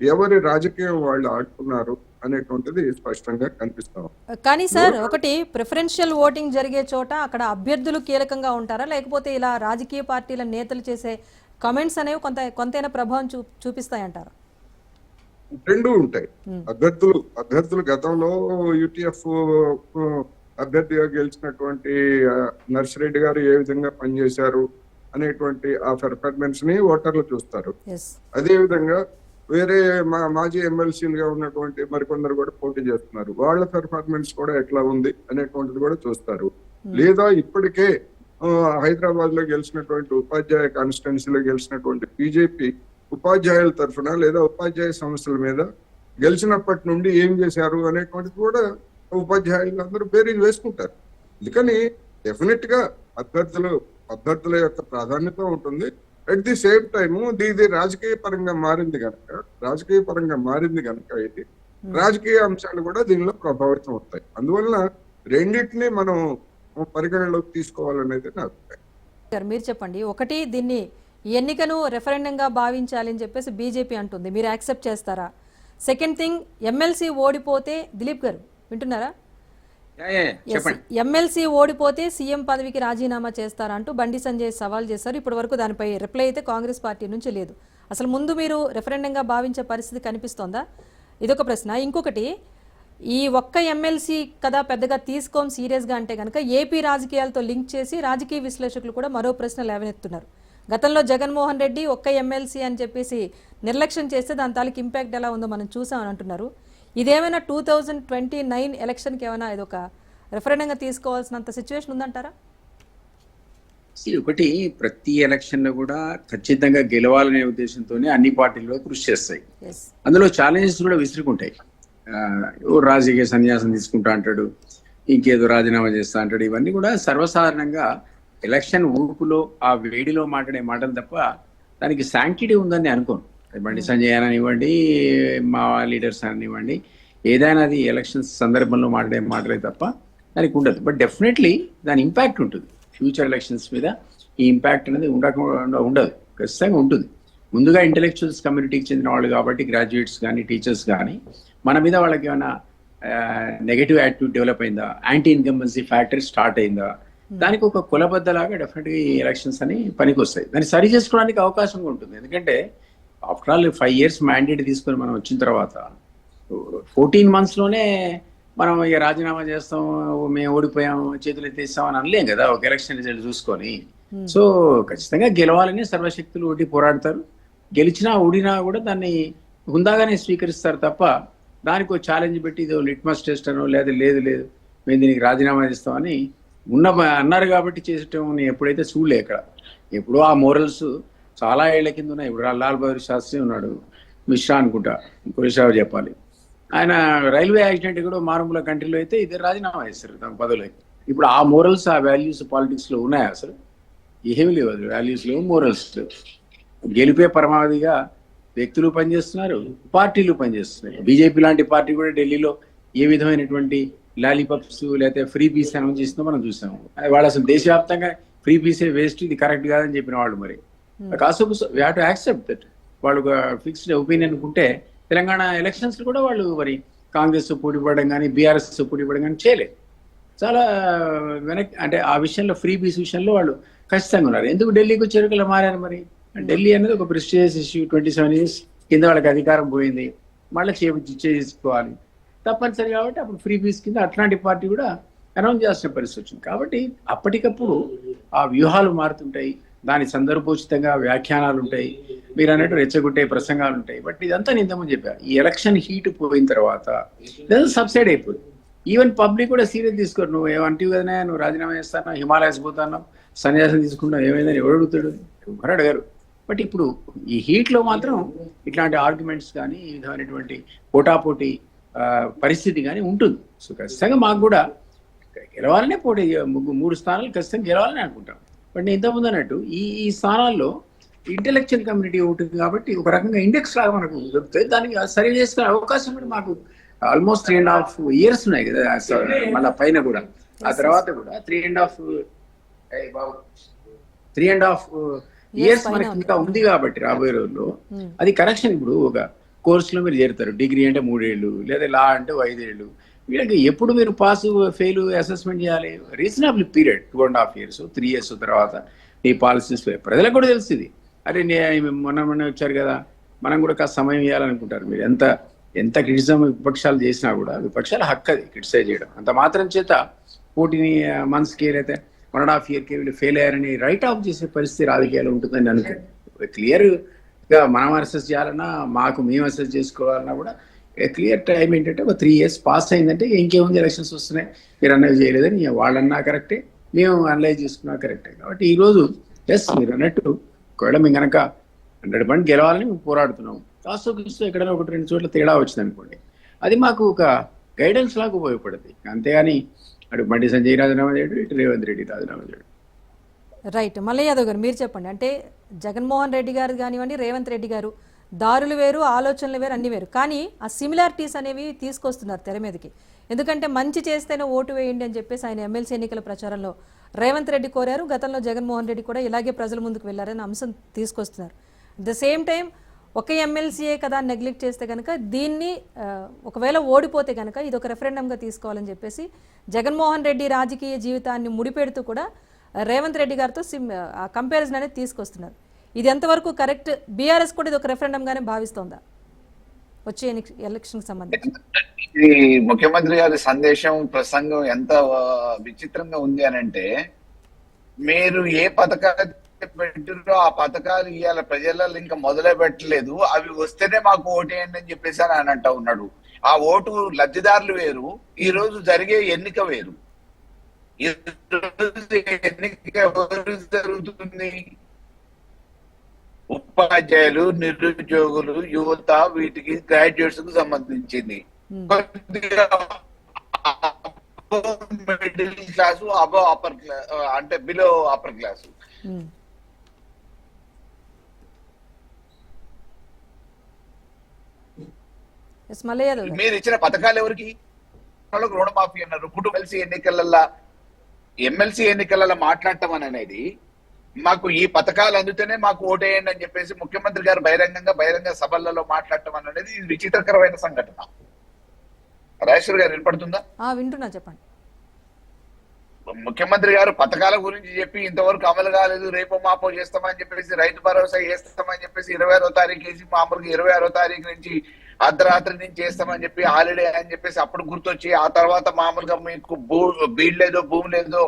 ఎవరి రాజకీయం వాళ్ళు ఆడుతున్నారు అనేటువంటిది స్పష్టంగా కనిపిస్తాం. కానీ సార్, ఒకటి ప్రిఫరెన్షియల్ ఓటింగ్ జరిగే చోట అక్కడ అభ్యర్థులు కీలకంగా ఉంటారా, లేకపోతే ఇలా రాజకీయ పార్టీల నేతలు చేసే కమెంట్స్ అనేవి కొంతైనా ప్రభావం చూపిస్తాయంటారా? 2 ఉంటాయి. అభ్యర్థులు గతంలో యూటీఎఫ్ అభ్యర్థిగా గెలిచినటువంటి నర్సిరెడ్డి గారు ఏ విధంగా పనిచేశారు అనేటువంటి ఆ పెర్ఫార్మెన్స్ ని ఓటర్లు చూస్తారు. అదే విధంగా వేరే మాజీ ఎమ్మెల్సీలుగా ఉన్నటువంటి మరికొందరు కూడా పోటీ చేస్తున్నారు. వాళ్ళ పెర్ఫార్మెన్స్ కూడా ఎట్లా ఉంది అనేటువంటిది కూడా చూస్తారు. లేదా ఇప్పటికే హైదరాబాద్ లో గెలిచినటువంటి ఉపాధ్యాయ కాన్స్టిట్యున్సీలో గెలిచినటువంటి బీజేపీ ఉపాధ్యాయుల తరఫున లేదా ఉపాధ్యాయ సంస్థల మీద గెలిచినప్పటి నుండి ఏం చేశారు అనేటువంటిది కూడా ఉపాధ్యాయులందరూ బేరీజ్ వేసుకుంటారు. అందుకని డెఫినెట్ గా అభ్యర్థుల యొక్క ప్రాధాన్యత ఉంటుంది. అట్ ది సేమ్ టైమ్ ఇది రాజకీయ పరంగా మారింది కనుక ఇది రాజకీయ అంశాలు కూడా దీనిలో ప్రభావితం అవుతాయి. అందువల్ల రెండింటినీ మనం పరిగణలోకి తీసుకోవాలనేది నా అభిప్రాయం. మీరు చెప్పండి. ఒకటి, దీన్ని ఎన్నికను రెఫరెండంగా భావించాలని చెప్పేసి బీజేపీ అంటుంది, మీరు యాక్సెప్ట్ చేస్తారా? సెకండ్ థింగ్, ఎమ్మెల్సీ ఓడిపోతే, దిలీప్ గారు వింటున్నారా? ఎమ్మెల్సీ ఓడిపోతే సీఎం పదవికి రాజీనామా చేస్తారా అంటూ బండి సంజయ్ సవాల్ చేశారు. ఇప్పటి వరకు దానిపై రిప్లై అయితే కాంగ్రెస్ పార్టీ నుంచి లేదు. అసలు ముందు మీరు రెఫరెండంగా భావించే పరిస్థితి కనిపిస్తోందా? ఇదొక ప్రశ్న. ఇంకొకటి, ఈ ఒక్క ఎమ్మెల్సీ కదా పెద్దగా తీసుకోం సీరియస్గా అంటే కనుక ఏపీ రాజకీయాలతో లింక్ చేసి రాజకీయ విశ్లేషకులు కూడా మరో ప్రశ్న లేవనెత్తున్నారు. గతంలో జగన్మోహన్ రెడ్డి ఒక్క ఎమ్మెల్సీ అని చెప్పేసి నిర్లక్ష్యం చేస్తే దాని తాలూకు ఇంపాక్ట్ ఎలా ఉందో మనం చూసామని అంటున్నారు. ఇదేమైనా 2029 ఎలక్షన్కి ఏమైనా ఇదొక రెఫరెండంగా తీసుకోవాల్సినంత సిచ్యువేషన్ ఉందంటారా? ఒకటి, ప్రతి ఎలక్షన్ లో కూడా ఖచ్చితంగా గెలవాలనే ఉద్దేశంతోనే అన్ని పార్టీలు కృషి చేస్తాయి. అందులో ఛాలెంజెస్ కూడా విసురుకుంటాయి. రాజకీయ సన్యాసం తీసుకుంటా అంటాడు, ఇంకేదో రాజీనామా చేస్తా అంటాడు. ఇవన్నీ కూడా సర్వసాధారణంగా ఎలక్షన్ ఊపులో ఆ వేడిలో మాట్లాడే మాటలు తప్ప దానికి శాంక్టిటీ ఉందని అనుకోను. బండి సంజయ్ అనివ్వండి, మా లీడర్స్ అనివ్వండి, ఏదైనా అది ఎలక్షన్స్ సందర్భంలో మాట్లాడే మాటలే తప్ప దానికి ఉండదు. బట్ డెఫినెట్లీ దాని ఇంపాక్ట్ ఉంటుంది ఫ్యూచర్ ఎలక్షన్స్ మీద. ఈ ఇంపాక్ట్ అనేది ఉండదు, ఖచ్చితంగా ఉంటుంది. ముందుగా ఇంటెలెక్చువల్స్ కమ్యూనిటీకి చెందిన వాళ్ళు కాబట్టి గ్రాడ్యుయేట్స్ కానీ టీచర్స్ కానీ మన మీద వాళ్ళకి ఏమైనా నెగటివ్ యాటిట్యూడ్ డెవలప్ అయిందా, యాంటీ ఇన్కంబెన్సీ ఫ్యాక్టర్ స్టార్ట్ అయిందా, దానికి ఒక కులబద్దలాగా డెఫినెట్గా ఈ ఎలక్షన్స్ అని పనికి వస్తాయి. దాన్ని సరి చేసుకోవడానికి అవకాశం ఉంటుంది. ఎందుకంటే ఆఫ్టర్ ఆల్ 5 years మ్యాండేట్ తీసుకొని మనం వచ్చిన తర్వాత 14 months లోనే మనం ఇక రాజీనామా చేస్తాం, మేము ఓడిపోయాం, చేతులు ఎత్తేస్తాం అని అనలేం కదా ఒక ఎలక్షన్ రిజల్ట్ చూసుకొని. సో ఖచ్చితంగా గెలవాలని సర్వశక్తులు ఓటి పోరాడతారు. గెలిచినా ఓడినా కూడా దాన్ని హుందాగానే స్వీకరిస్తారు తప్ప దానికి ఒక ఛాలెంజ్ పెట్టి ఇదో లిట్మస్ టెస్ట్ అనో లేదు మేము దీనికి రాజీనామా చేస్తామని అన్నారు కాబట్టి చేసేటం ఎప్పుడైతే చూడలే. ఇక్కడ ఎప్పుడో ఆ మోరల్స్ చాలా ఏళ్ల కింద ఉన్నాయి. ఇప్పుడు లాల్ బహదూర్ శాస్త్రి ఉన్నాడు, మిశ్రా అనుకుంటా, ఇంకోసారి చెప్పాలి, ఆయన రైల్వే యాక్సిడెంట్ కూడా మారుమూల కంట్రీలో అయితే ఇద్దరు రాజీనామా చేస్తారు తమ పదవులకి. ఇప్పుడు ఆ మోరల్స్ ఆ వాల్యూస్ పాలిటిక్స్ లో ఉన్నాయా? అసలు ఏమీ లేవు. అది వాల్యూస్ లేవు, మోరల్స్ లేవు. గెలిపే పరమావధిగా వ్యక్తులు పనిచేస్తున్నారు, పార్టీలు పనిచేస్తున్నాయి. బీజేపీ లాంటి పార్టీ కూడా ఢిల్లీలో ఏ విధమైనటువంటి లాలీపాప్స్ లేకపోతే ఫ్రీ పీస్ అనౌన్స్ చేసిందో మనం చూసాము. వాళ్ళు అసలు దేశవ్యాప్తంగా ఫ్రీ పీసే వేస్ట్, ఇది కరెక్ట్ కాదని చెప్పిన వాళ్ళు. మరి కాసు we have to accept that. వాళ్ళు ఫిక్స్డ్ ఒపీనియన్ ఉంటే తెలంగాణ ఎలక్షన్స్ కూడా వాళ్ళు మరి కాంగ్రెస్ పోటీ పడడం కానీ బీఆర్ఎస్ పోటీ పడడం కానీ చేయలేదు. చాలా వెనక్కి అంటే ఆ విషయంలో ఫ్రీ పీస్ విషయంలో వాళ్ళు ఖచ్చితంగా ఉన్నారు. ఎందుకు ఢిల్లీకి వచ్చేరుకలా మారారు? మరి ఢిల్లీ అనేది ఒక ప్రెస్టీజియస్ ఇష్యూ. 27 years కింద వాళ్ళకి అధికారం పోయింది, మళ్ళీ చేసుకోవాలి తప్పనిసరి. కాబట్టి అప్పుడు ఫ్రీ పీస్ కింద అట్లాంటి పార్టీ కూడా అనౌన్స్ చేసిన పరిస్థితి వచ్చింది. కాబట్టి అప్పటికప్పుడు ఆ వ్యూహాలు మారుతుంటాయి, దాని సందర్భోచితంగా వ్యాఖ్యానాలు ఉంటాయి, మీరు అన్నట్టు రెచ్చగొట్టే ప్రసంగాలు ఉంటాయి. బట్ ఇదంతా నేను ఇంతకుముందు చెప్పాను, ఈ ఎలక్షన్ హీట్ పోయిన తర్వాత సబ్సైడ్ అయిపోయింది. ఈవెన్ పబ్లిక్ కూడా సీరియస్ తీసుకోరు. నువ్వు ఏమంటివి కదనే, నువ్వు రాజీనామా చేస్తాను, హిమాలయాస్ పోతాను, సన్యాసం తీసుకుంటావు, ఏమైందని ఎవరు అడుగుతాడు? ఎవరు అడగారు. బట్ ఇప్పుడు ఈ హీట్లో మాత్రం ఇట్లాంటి ఆర్గ్యుమెంట్స్ కానీ ఈ విధమైనటువంటి పోటాపోటీ పరిస్థితి కానీ ఉంటుంది. సో ఖచ్చితంగా మాకు కూడా గెలవాలనే పోటీ, 3 స్థానాలు ఖచ్చితంగా గెలవాలని అనుకుంటాం. బట్ నేను ఇంతకుముందు అన్నట్టు ఈ స్థానాల్లో ఇంటెలెక్చువల్ కమ్యూనిటీ ఉంటుంది కాబట్టి ఒక రకంగా ఇండెక్స్ లాగా మనకు దొరుకుతుంది. దానికి సరి చేసుకునే అవకాశం కూడా మాకు ఆల్మోస్ట్ 3.5 years ఉన్నాయి కదా మళ్ళీ పైన కూడా. ఆ తర్వాత కూడా 3.5 years మనకి ఇంకా ఉంది కాబట్టి రాబోయే రోజుల్లో అది కరెక్షన్. ఇప్పుడు ఒక కోర్సులో మీరు చేరుతారు, డిగ్రీ అంటే 3 ఏళ్ళు, లేదా లా అంటే 5 ఏళ్ళు. వీళ్ళకి ఎప్పుడు మీరు పాస్ ఫెయిల్ అసెస్మెంట్ చేయాలి? రీజనబుల్ పీరియడ్ 2.5 years 3 years తర్వాత ఈ పాలసీస్ ప్రజలకు కూడా తెలుస్తుంది. అరే మొన్న వచ్చారు కదా, మనం కూడా కాస్త సమయం ఇవ్వాలనుకుంటారు. మీరు ఎంత క్రిటిసిజం విపక్షాలు చేసినా కూడా విపక్షాల హక్కు అది క్రిటిసైజ్ చేయడం. అంత మాత్రం చేత 14 monthsకి అయితే 1.5 yearకి వీళ్ళు ఫెయిల్ అయ్యారని రైట్ ఆఫ్ చేసే పరిస్థితి రాజకీయాలు ఉంటుందని అనుకుంది. క్లియర్గా మనం అసెస్ చేయాలన్నా, మేము అసెస్ చేసుకోవాలన్నా కూడా క్లియర్ టైం ఏంటంటే ఒక 3 years పాస్ అయిందంటే ఇంకేముంది, ఎలక్షన్స్ వస్తున్నాయి, మీరు అన్నది చేయలేదని వాళ్ళన్నా కరెక్టే, మేము అనలైజ్ చేసుకున్నా కరెక్టే. కాబట్టి ఈరోజు మీరు అన్నట్టు ఒకవేళ మేము కనుక 100% గెలవాలని మేము పోరాడుతున్నాం, కాస్త ఎక్కడైనా 1-2 చోట్ల తేడా వచ్చింది అనుకోండి, అది మాకు ఒక గైడెన్స్ లాగా ఉపయోగపడుతుంది. అంతేగాని అటు బండి సంజయ్ రాజీనామా చేయడం, ఇటు రేవంత్ రెడ్డి రాజీనామా చేయడం. రైట్. మల్లయ్య యాదవ్ గారు మీరు చెప్పండి. అంటే జగన్మోహన్ రెడ్డి గారు కానివ్వండి, రేవంత్ రెడ్డి గారు దారులు వేరు, ఆలోచనలు వేరు, అన్ని వేరు, కానీ ఆ సిమిలారిటీస్ అనేవి తీసుకొస్తున్నారు తెర మీదకి. ఎందుకంటే మంచి చేస్తేనే ఓటు వేయండి అని చెప్పేసి ఆయన ఎమ్మెల్సీ ఎన్నికల ప్రచారంలో రేవంత్ రెడ్డి కోరారు. గతంలో జగన్మోహన్ రెడ్డి కూడా ఇలాగే ప్రజల ముందుకు వెళ్లారని అంశం తీసుకొస్తున్నారు. అట్ ద సేమ్ టైం ఒక ఎమ్మెల్సీయే కదా నెగ్లెక్ట్ చేస్తే కనుక దీన్ని ఒకవేళ ఓడిపోతే కనుక ఇది ఒక రెఫరెండంగా తీసుకోవాలని చెప్పేసి జగన్మోహన్ రెడ్డి రాజకీయ జీవితాన్ని ముడిపెడుతూ కూడా రేవంత్ రెడ్డి గారితో కంపారిజన్ అనేది తీసుకొస్తున్నారు. ఇది ఎంతవరకు కరెక్ట్? బీఆర్ఎస్ కూడా ఇది ఒక రెఫరెండంగానే భావిస్తోందా వచ్చే ఎలక్షన్ సంబంధించి? ఇది ముఖ్యమంత్రి గారి సందేశం, ప్రసంగం ఎంత విచిత్రంగా ఉంది అని అంటే, మీరు ఏ పథకాలు పెట్టారో ఆ పథకాలు ఇవాళ ప్రజలలో ఇంకా మొదలే పెట్టలేదు, అవి వస్తేనే మాకు ఓటేయండి అని చెప్పేసి ఆయన అంటా ఉన్నాడు. ఆ ఓటు లబ్ధిదారులు వేరు, ఈ రోజు జరిగే ఎన్నిక వేరు. ఈ రోజు ఎన్నిక ఎవరు జరుగుతుంది? ఉపాధ్యాయులు, నిరుద్యోగులు, యువత, వీటికి గ్రాడ్యుయేట్స్ కు సంబంధించింది. Middle class, above upper class, అంటే బిలో అప్పర్ క్లాసు. మీరు ఇచ్చిన పథకాలు ఎవరికి? రుణమాఫీ అన్నారు, కుటుంబ ఎమ్మెల్సీ ఎన్నికలలో మాట్లాడటం అనేది, మాకు ఈ పథకాలు అందుతేనే మాకు ఓటేయండి అని చెప్పేసి ముఖ్యమంత్రి గారు బహిరంగ సభలలో మాట్లాడటం అనేది విచిత్రకరమైన సంఘటన. రాజేశ్వర్ గారు వినపడుతుందా? వింటున్నా, చెప్పండి. ముఖ్యమంత్రి గారు పథకాల గురించి చెప్పి ఇంతవరకు అమలు కాలేదు, రేపు మాపో చేస్తామని చెప్పేసి, రైతు భరోసా చేస్తామని చెప్పేసి 26వ తారీఖు వేసి మామూలుగా 26వ తారీఖు నుంచి అర్ధరాత్రి నుంచి చేస్తామని చెప్పి హాలిడే అని చెప్పేసి అప్పుడు గుర్తొచ్చి, ఆ తర్వాత మామూలుగా మీకు బీడ్ లేదో, భూమి లేదో,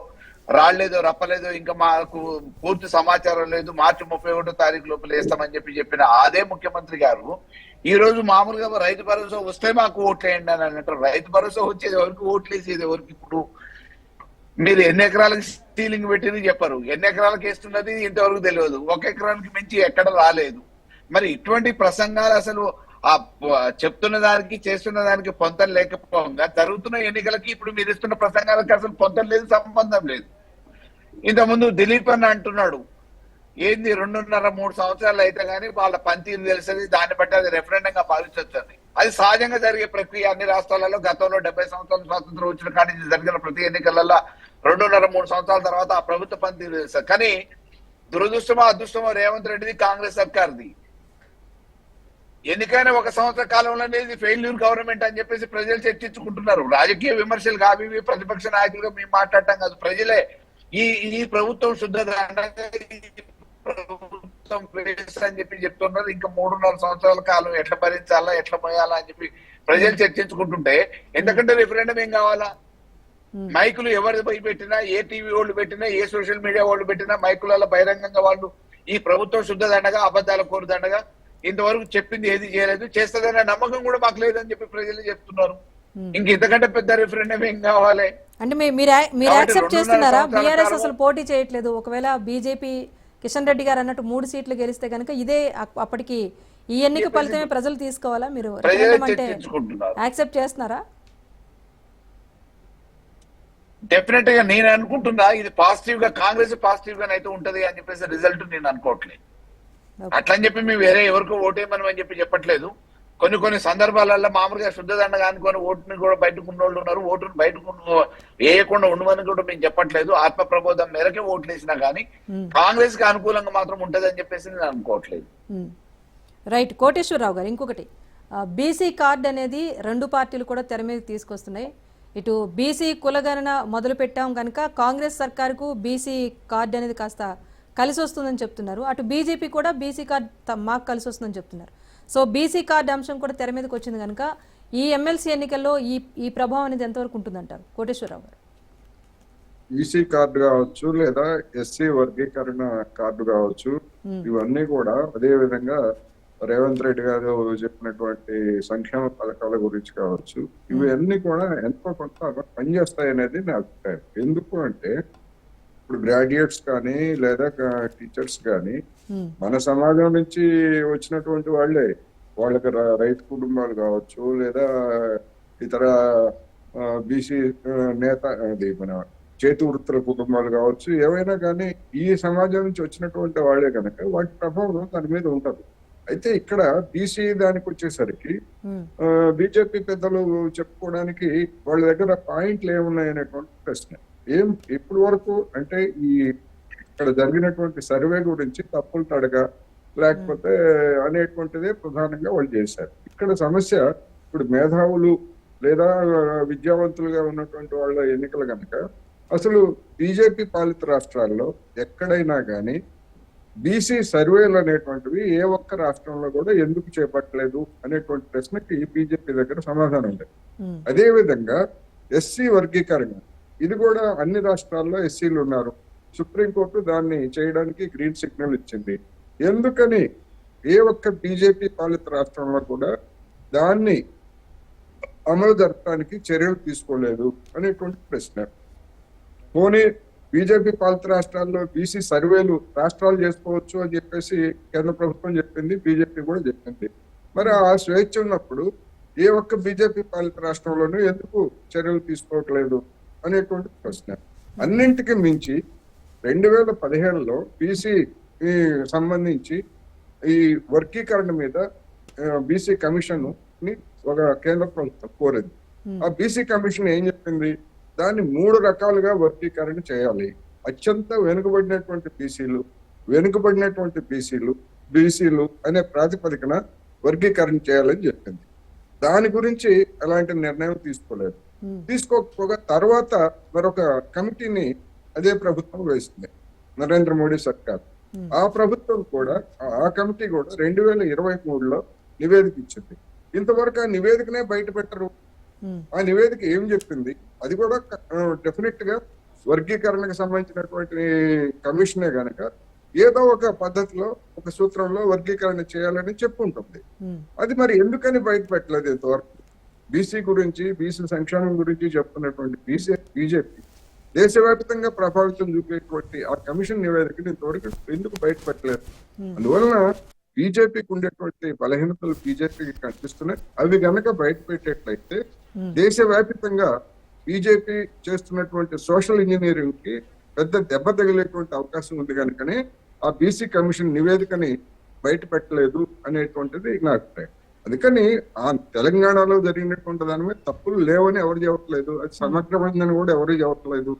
రాళ్లేదో, రప్పలేదో, ఇంకా మాకు పూర్తి సమాచారం లేదు, మార్చి 31వ తారీఖు లోపల వేస్తామని చెప్పిన అదే ముఖ్యమంత్రి గారు ఈ రోజు మామూలుగా రైతు భరోసా వస్తే మాకు ఓట్లేయండి అని అంటారు. రైతు భరోసా వచ్చేది ఎవరికి? ఓట్లేసేది ఎవరికి? ఇప్పుడు మీరు ఎన్ని ఎకరాలకు సీలింగ్ పెట్టింది చెప్పరు, ఎన్ని ఎకరాలకు వేస్తున్నది ఇంతవరకు తెలియదు, 1 ఎకరానికి మించి ఎక్కడ రాలేదు. మరి ఇటువంటి ప్రసంగాలు అసలు ఆ చెప్తున్న దానికి చేస్తున్న దానికి పొంతం లేకపోగా, జరుగుతున్న ఎన్నికలకి ఇప్పుడు మీరు ఇస్తున్న ప్రసంగాలకి అసలు పొంతం లేదు, సంబంధం లేదు. ఇంతకుముందు దిలీప్ అన్న అంటున్నాడు, ఏంది 2.5-3 సంవత్సరాలు అయితే గానీ వాళ్ళ పనితీరు తెలుస్తుంది, దాన్ని బట్టి అది రెఫరెండంగా భావించవచ్చు అని. అది సహజంగా జరిగే ప్రక్రియ అన్ని రాష్ట్రాలలో. గతంలో 70 సంవత్సరాల స్వాతంత్రం వచ్చిన కానీ జరిగిన ప్రతి ఎన్నికలలో 2.5-3 సంవత్సరాల తర్వాత ఆ ప్రభుత్వ పనితీరు తెలుస్తుంది. కానీ దురదృష్టమో అదృష్టమో రేవంత్ రెడ్డిది, కాంగ్రెస్ సర్కార్ది. ఎన్నికైనా 1 సంవత్సర కాలంలోనే ఇది ఫెయిల్యూర్ గవర్నమెంట్ అని చెప్పేసి ప్రజలు చర్చించుకుంటున్నారు. రాజకీయ విమర్శలు కావి, ప్రతిపక్ష నాయకులుగా మేము మాట్లాడటం కాదు, ప్రజలే ఈ ప్రభుత్వం శుద్ధ ప్రభుత్వం ప్లేస్ అని చెప్పి చెప్తున్నారు. ఇంకా 3.5 సంవత్సరాల కాలం ఎట్లా భరించాలా, ఎట్లా పోయాలా అని చెప్పి ప్రజలు చర్చించుకుంటుంటే ఎందుకంటే రిఫరెండం ఏం కావాలా? మైకులు ఎవరు పోయి పెట్టినా, ఏ టీవీ వాళ్ళు పెట్టినా, ఏ సోషల్ మీడియా వాళ్ళు పెట్టినా మైకులలో బహిరంగంగా వాళ్ళు ఈ ప్రభుత్వం శుద్ధదండగా, అబద్ధాల కోరుదండగా ఇంతవరకు చెప్పింది ఏది చేయలేదు, చేస్తుందనే నమ్మకం కూడా మాకు లేదని చెప్పి ప్రజలు చెప్తున్నారు. ఇంక ఇంతకంటే పెద్ద రిఫరెండం ఏం కావాలి? అంటే మీరు యాక్సెప్ట్ చేస్తున్నారా? బీఆర్ఎస్ అసలు పోటీ చేయట్లేదు. ఒకవేళ బీజేపీ కిషన్ రెడ్డి గారు అన్నట్టు 3 సీట్లు గెలిస్తే కనుక ఇదే అప్పటికి ఈ ఎన్నిక ఫలితమే ప్రజలు తీసుకోవాలా? మీరు అంటే యాక్సెప్ట్ చేస్తున్నారా? డెఫినెట్ గా నేను అనుకుంటున్నా ఇది పాజిటివ్ గా, కాంగ్రెస్ పాజిటివ్ గా అయితే ఉంటది అని చెప్పేసి రిజల్ట్ నేను అనుకోవట్లేదు. అట్లని చెప్పి మేము వేరే ఎవరికో ఓటేయమని అని చెప్పి చెప్పట్లేదు. కొన్ని సందర్భాలలో మామూలుగా శుద్ధదండగా అనుకొని ఓటుని కూడా బయటకు ఉన్నోళ్ళు ఉన్నారు. ఓటుని బయటకు వేయకుండా ఉండమని కూడా మేము చెప్పట్లేదు. ఆత్మ ప్రబోధం మేరకే ఓట్లు వేసినా కానీ కాంగ్రెస్ కి అనుకూలంగా మాత్రం ఉంటది అని చెప్పేసి నేను అనుకోవట్లేదు. రైట్. కోటేశ్వరరావు గారు, ఇంకొకటి బీసీ కార్డ్ అనేది 2 పార్టీలు కూడా తెర మీద తీసుకొస్తున్నాయి. ఇటు బీసీ కులగణన మొదలు పెట్టాం కనుక కాంగ్రెస్ సర్కారుకు బీసీ కార్డ్ అనేది కాస్త కలిసి వస్తుందని చెప్తున్నారు. అటు బీజేపీ కూడా బీసీ కార్డ్ మాకు కలిసి వస్తుందని చెప్తున్నారు. సో బీసీ కార్డ్ అంశం కూడా తెర మీదకి వచ్చింది కనుక ఈ ఎమ్మెల్సీ ఎన్నికల్లో ఈ ప్రభావం అనేది ఎంతవరకు ఉంటుందంటారు కోటేశ్వరరావు గారు? ఈసీ కార్డు కావచ్చు, లేదా ఎస్సీ వర్గీకరణ కార్డు కావచ్చు, ఇవన్నీ కూడా అదే విధంగా రేవంత్ రెడ్డి గారు చెప్పినటువంటి సంక్షేమ పథకాల గురించి కావచ్చు, ఇవన్నీ కూడా ఎంతో కొంత పనిచేస్తాయి అనేది నా అభిప్రాయం. ఎందుకు అంటే ఇప్పుడు గ్రాడ్యుయేట్స్ కానీ లేదా టీచర్స్ కానీ మన సమాజం నుంచి వచ్చినటువంటి వాళ్ళే, వాళ్ళకి రైతు కుటుంబాలు కావచ్చు, లేదా ఇతర బీసీ నేత అది మన చేతి వృత్తుల కుటుంబాలు కావచ్చు, ఏవైనా కానీ ఈ సమాజం నుంచి వచ్చినటువంటి వాళ్ళే కనుక వాటి ప్రభావం దాని మీద ఉంటది. అయితే ఇక్కడ బీసీ దానికి వచ్చేసరికి బీజేపీ పెద్దలు చెప్పుకోవడానికి వాళ్ళ దగ్గర పాయింట్లు ఏమున్నాయనేటువంటి ప్రశ్న. ఇప్పటి వరకు అంటే ఈ ఇక్కడ జరిగినటువంటి సర్వే గురించి తప్పులు తడగా లేకపోతే అనేటువంటిదే ప్రధానంగా వాళ్ళు చేశారు. ఇక్కడ సమస్య ఇప్పుడు మేధావులు లేదా విద్యావంతులుగా ఉన్నటువంటి వాళ్ళ ఎన్నికలు కనుక అసలు బీజేపీ పాలిత రాష్ట్రాల్లో ఎక్కడైనా కానీ బీసీ సర్వేలు అనేటువంటివి ఏ ఒక్క రాష్ట్రంలో కూడా ఎందుకు చేపట్టలేదు అనేటువంటి ప్రశ్నకి బీజేపీ దగ్గర సమాధానం లేదు. అదే విధంగా ఎస్సీ వర్గీకరణ, ఇది కూడా అన్ని రాష్ట్రాల్లో ఎస్సీలు ఉన్నారు. సుప్రీంకోర్టు దాన్ని చేయడానికి గ్రీన్ సిగ్నల్ ఇచ్చింది. ఎందుకని ఏ ఒక్క బీజేపీ పాలిత రాష్ట్రంలో కూడా దాన్ని అమలు జరపడానికి చర్యలు తీసుకోలేదు అనేటువంటి ప్రశ్న. పోనీ బీజేపీ పాలిత రాష్ట్రాల్లో బీసీ సర్వేలు రాష్ట్రాలు చేసుకోవచ్చు అని చెప్పేసి కేంద్ర ప్రభుత్వం చెప్పింది, బీజేపీ కూడా చెప్పింది. మరి ఆ స్వేచ్ఛ ఉన్నప్పుడు ఏ ఒక్క బీజేపీ పాలిత రాష్ట్రంలోనూ ఎందుకు చర్యలు తీసుకోవట్లేదు అనేటువంటి ప్రశ్న. అన్నింటికి మించి 2015లో బీసీ సంబంధించి ఈ వర్గీకరణ మీద బీసీ కమిషన్ ని ఒక కేంద్ర ప్రభుత్వం కోరింది. ఆ బీసీ కమిషన్ ఏం చెప్పింది? దాన్ని 3 రకాలుగా వర్గీకరణ చేయాలి. అత్యంత వెనుకబడినటువంటి బీసీలు అనే ప్రాతిపదికన వర్గీకరణ చేయాలని చెప్పింది. దాని గురించి ఎలాంటి నిర్ణయం తీసుకోలేదు. తీసుకోకపోగా తర్వాత మరొక కమిటీని అదే ప్రభుత్వం వేసింది, నరేంద్ర మోడీ సర్కార్. ఆ ప్రభుత్వం కూడా, ఆ కమిటీ కూడా 2023లో నివేదిక ఇచ్చింది. ఇంతవరకు ఆ నివేదికనే బయట పెట్టరు. ఆ నివేదిక ఏం చెప్పింది? అది కూడా డెఫినెట్ గా వర్గీకరణకు సంబంధించినటువంటి కమిషనే గనక ఏదో ఒక పద్ధతిలో, ఒక సూత్రంలో వర్గీకరణ చేయాలని చెప్పుంటుంది. అది మరి ఎందుకని బయట పెట్టలేదు ఇంతవరకు? బీసీ గురించి, బీసీ సంక్షేమం గురించి చెప్తున్నటువంటి బీజేపీ దేశవ్యాప్తంగా ప్రభావితం చూపేటువంటి ఆ కమిషన్ నివేదికను ఇంతవరకు ఎందుకు బయట పెట్టలేదు? అందువలన బీజేపీకి ఉండేటువంటి బలహీనతలు బీజేపీకి కనిపిస్తున్నాయి. అవి గనక బయట పెట్టేట్లయితే దేశవ్యాప్తంగా బీజేపీ చేస్తున్నటువంటి సోషల్ ఇంజనీరింగ్ కి పెద్ద దెబ్బ తగిలేటువంటి అవకాశం ఉంది. కనుకనే ఆ బీసీ కమిషన్ నివేదికని బయట పెట్టలేదు అనేటువంటిది నా అభిప్రాయం. అందుకని ఆ తెలంగాణలో జరిగినటువంటి దాని మీద తప్పులు లేవని ఎవరు చెప్పట్లేదు, అది సమగ్రమైందని కూడా ఎవరు చెప్పట్లేదు.